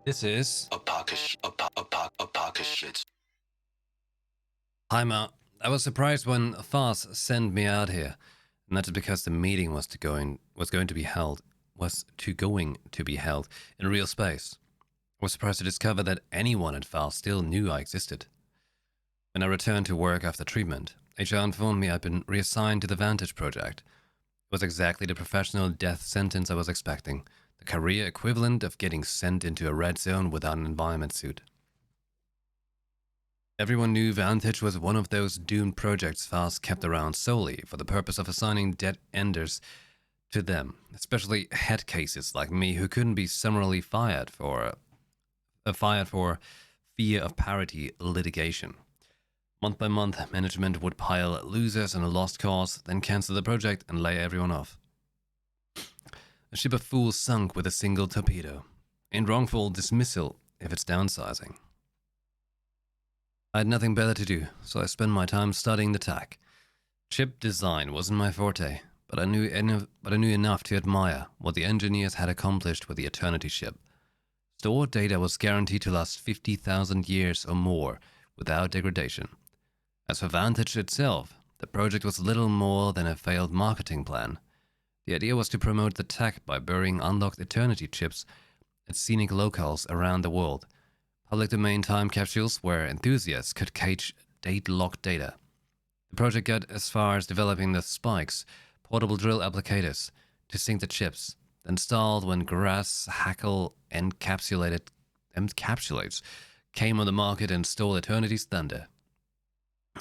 This is A pocket shit. Hi, Ma. I was surprised when Thas sent me out here, and that's because the meeting was going to be held in real space. I was surprised to discover that anyone at Thas still knew I existed. When I returned to work after treatment, HR informed me I'd been reassigned to the Vantage project. It was exactly the professional death sentence I was expecting, the career equivalent of getting sent into a red zone without an environment suit. Everyone knew Vantage was one of those doomed projects Thas kept around solely for the purpose of assigning dead enders to them, especially head cases like me who couldn't be summarily fired for fear of parity litigation. Month by month, management would pile losers on a lost cause, then cancel the project and lay everyone off. A ship of fools sunk with a single torpedo, in wrongful dismissal if it's downsizing. I had nothing better to do, so I spent my time studying the tech. Chip design wasn't my forte, but I knew enough to admire what the engineers had accomplished with the Eternity ship. Stored data was guaranteed to last 50,000 years or more without degradation. As for Vantage itself, the project was little more than a failed marketing plan. The idea was to promote the tech by burying unlocked Eternity chips at scenic locales around the world, public domain time capsules where enthusiasts could cache date-locked data. The project got as far as developing the spikes, portable drill applicators, to sink the chips, installed when grass hackle encapsulates came on the market and stole Eternity's thunder.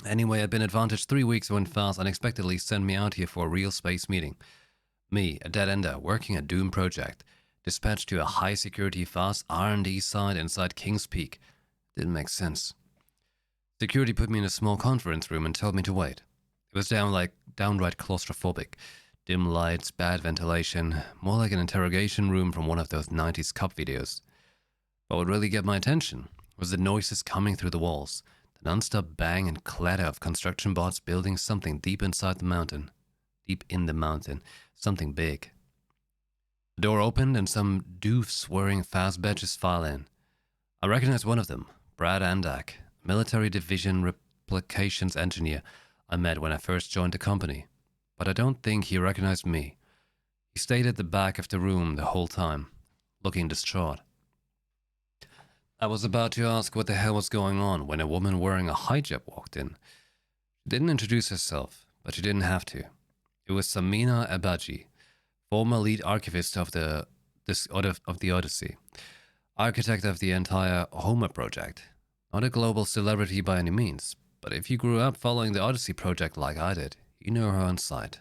Anyway, I'd been at Vantage 3 weeks when Thas unexpectedly sent me out here for a real space meeting. Me, a dead ender, working a Doom project, dispatched to a high-security Thas R&D site inside King's Peak. Didn't make sense. Security put me in a small conference room and told me to wait. It was downright claustrophobic. Dim lights, bad ventilation, more like an interrogation room from one of those 90s cop videos. But what really got my attention was the noises coming through the walls, the non-stop bang and clatter of construction bots building something deep in the mountain, something big. The door opened and some doofs wearing fast badges file in. I recognized one of them, Brad Andak, military division replications engineer I met when I first joined the company. But I don't think he recognized me. He stayed at the back of the room the whole time, looking distraught. I was about to ask what the hell was going on when a woman wearing a hijab walked in. She didn't introduce herself, but she didn't have to. It was Samina Abaji, former lead archivist of the Odyssey, architect of the entire Homer project. Not a global celebrity by any means, but if you grew up following the Odyssey project like I did, you know her on sight.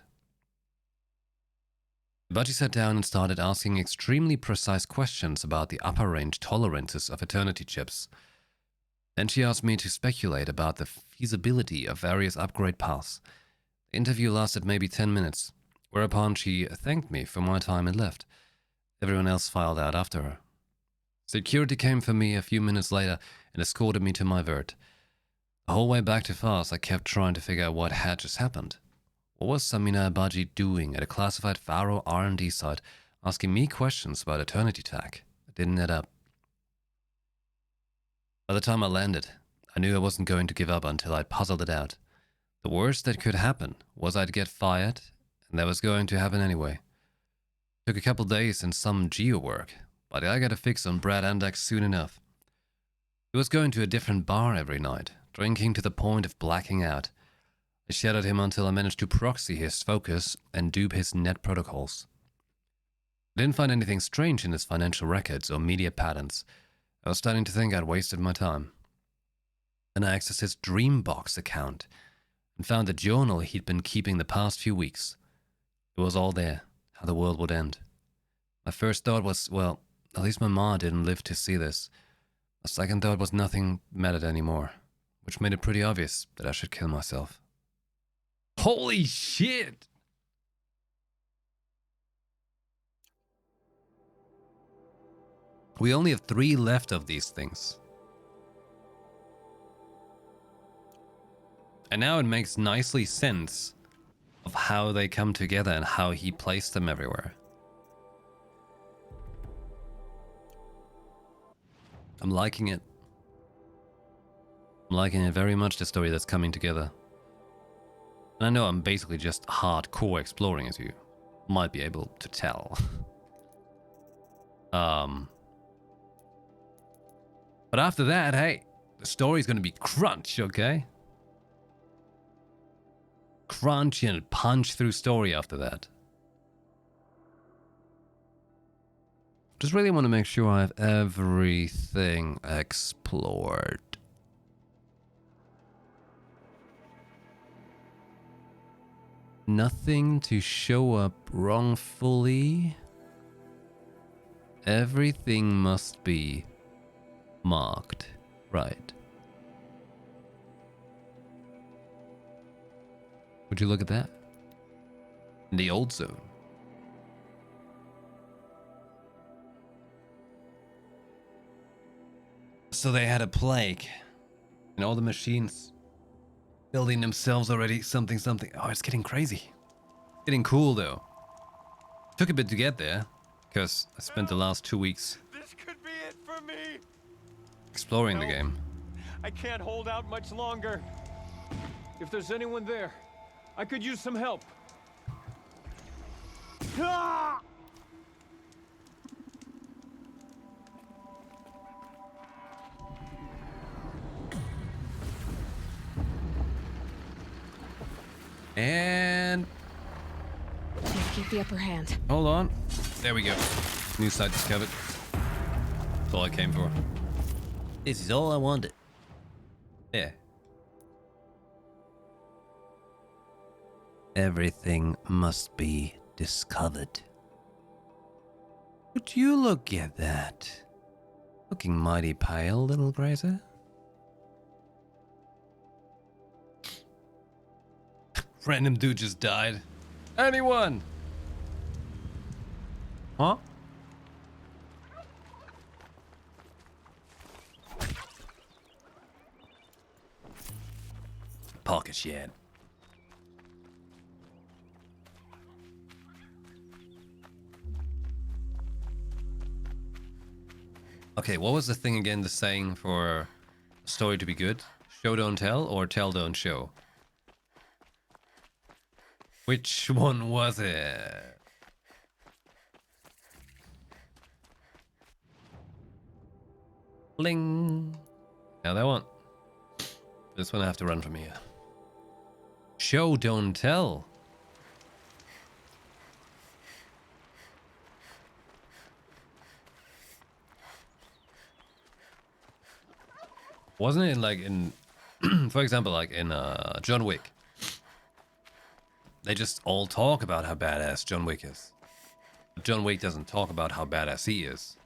Abaji sat down and started asking extremely precise questions about the upper range tolerances of Eternity chips. Then she asked me to speculate about the feasibility of various upgrade paths. The interview lasted maybe 10 minutes, whereupon she thanked me for my time and left. Everyone else filed out after her. Security came for me a few minutes later and escorted me to my vert. The whole way back to Fars, I kept trying to figure out what had just happened. What was Samina Abaji doing at a classified Faro R&D site, asking me questions about Eternity Tech? It didn't add up. By the time I landed, I knew I wasn't going to give up until I'd puzzled it out. The worst that could happen was I'd get fired, and that was going to happen anyway. It took a couple days and some geo work, but I got a fix on Brad Andax soon enough. He was going to a different bar every night, drinking to the point of blacking out. I shadowed him until I managed to proxy his focus and dupe his net protocols. I didn't find anything strange in his financial records or media patterns. I was starting to think I'd wasted my time. Then I accessed his Dreambox account and found the journal he'd been keeping the past few weeks. It was all there, how the world would end. My first thought was, well, at least my ma didn't live to see this. My second thought was nothing mattered anymore, which made it pretty obvious that I should kill myself. Holy shit! We only have 3 left of these things. And now it makes nicely sense of how they come together and how he placed them everywhere. I'm liking it. I'm liking it very much, the story that's coming together. And I know I'm basically just hardcore exploring, as you might be able to tell. But after that, hey, the story's gonna be crunch, okay? Crunch and punch through story after that. Just really want to make sure I have everything explored. Nothing to show up wrongfully. Everything must be marked right. Would you look at that? In the old zone. So they had a plague. And all the machines building themselves already something. Oh, it's getting crazy. Getting cool though. Took a bit to get there, because I spent the last 2 weeks This could be it for me. exploring the game. I can't hold out much longer. If there's anyone there, I could use some help. Ah! And Let's keep the upper hand. hold on. There we go. New site discovered. That's all I came for. This is all I wanted. Yeah. Everything must be discovered. Would you look at that? Looking mighty pale, little grazer. Random dude just died. Anyone? Huh? Pocket shit. Okay, what was the thing again, the saying for a story to be good? Show don't tell or tell don't show? Which one was it? Bling. Now that one. This one I have to run from here. Show, don't tell. Wasn't it like in, for example, like in John Wick? They just all talk about how badass John Wick is. But John Wick doesn't talk about how badass he is.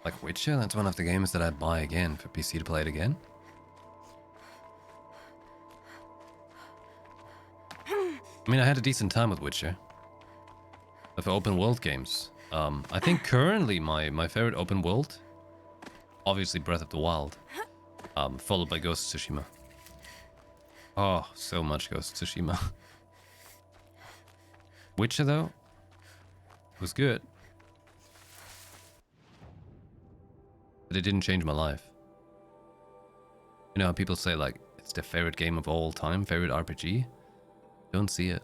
Like Witcher, that's one of the games that I'd buy again for PC to play it again. I mean, I had a decent time with Witcher. Of open world games. I think currently my favorite open world, obviously Breath of the Wild, followed by Ghost of Tsushima. Oh, so much Ghost of Tsushima. Witcher though, was good. But it didn't change my life. You know how people say like, it's their favorite game of all time, favorite RPG? Don't see it.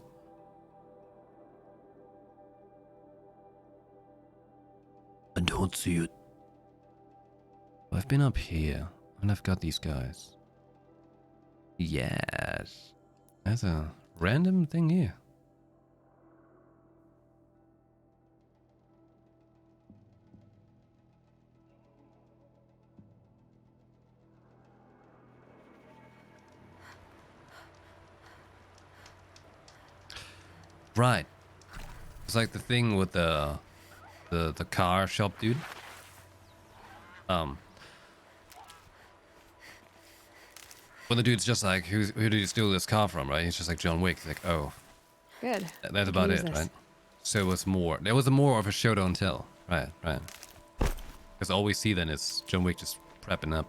I don't see it. I've been up here, and I've got these guys. Yes. There's a random thing here. Right. It's like the thing with the car shop dude. When the dude's just like, who did you steal this car from, right? He's just like John Wick. He's like, oh. Good. That's about it, right? So it was more. There was more of a show don't tell. Right, right. Because all we see then is John Wick just prepping up.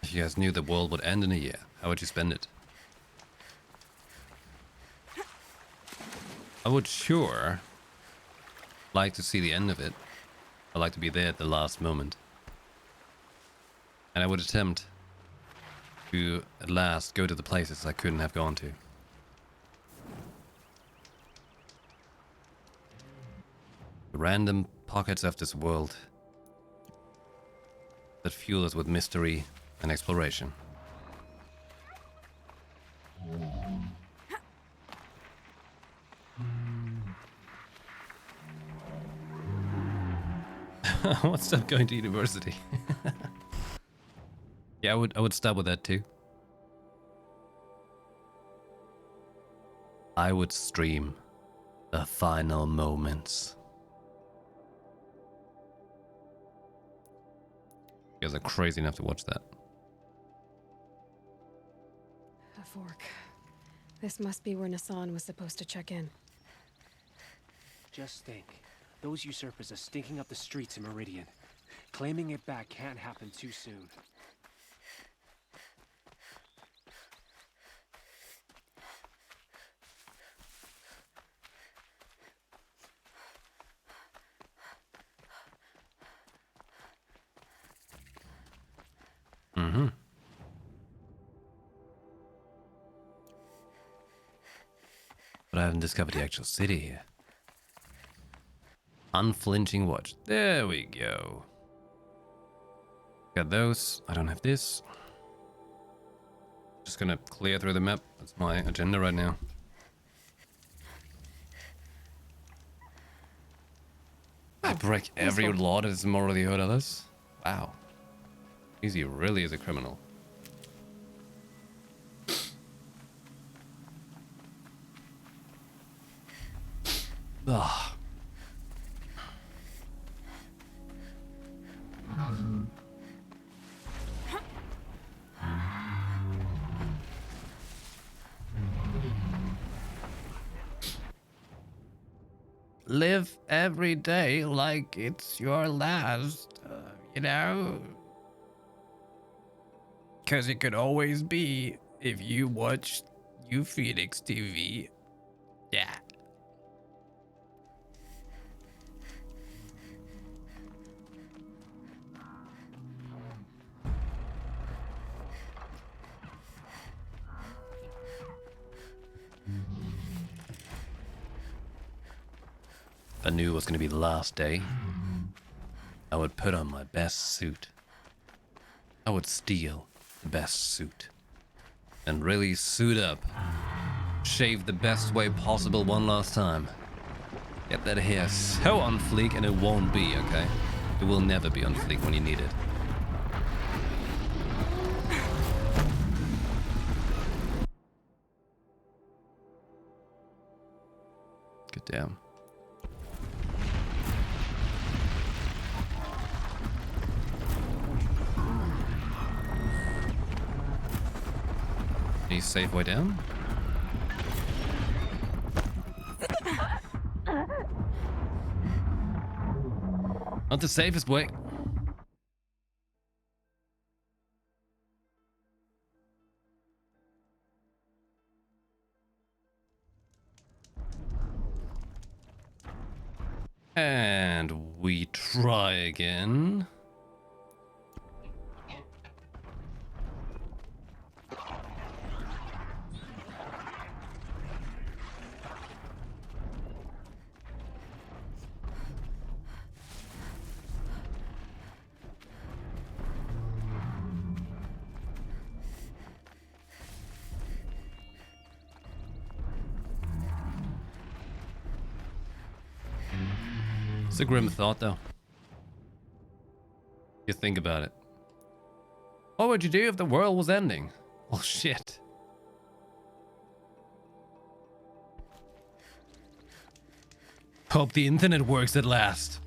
If you guys knew the world would end in a year, how would you spend it? I would sure like to see the end of it. I'd like to be there at the last moment. And I would attempt to, at last, go to the places I couldn't have gone to. The random pockets of this world that fuel us with mystery and exploration. What's up going to university? Yeah, I would start with that too. I would stream the final moments. You guys are crazy enough to watch that. A fork. This must be where Nassan was supposed to check in. Just think. Those usurpers are stinking up the streets in Meridian. Claiming it back can't happen too soon. Mm-hmm. But I haven't discovered the actual city here. Unflinching watch. There we go. Got those. I don't have this. Just gonna clear through the map. That's my agenda right now. I break every law that is morally owed others. Wow. Easy really is a criminal. Ugh. Live every day like it's your last, you know? Because it could always be if you watch YuPhoenix TV. Yeah. If I knew it was gonna be the last day, I would put on my best suit. I would steal the best suit. And really suit up. Shave the best way possible one last time. Get that hair so on fleek, and it won't be, okay? It will never be on fleek when you need it. Good damn. Any safe way down? Not the safest way. And we try again. It's a grim thought, though. You think about it. What would you do if the world was ending? Well, shit. Hope the internet works at last.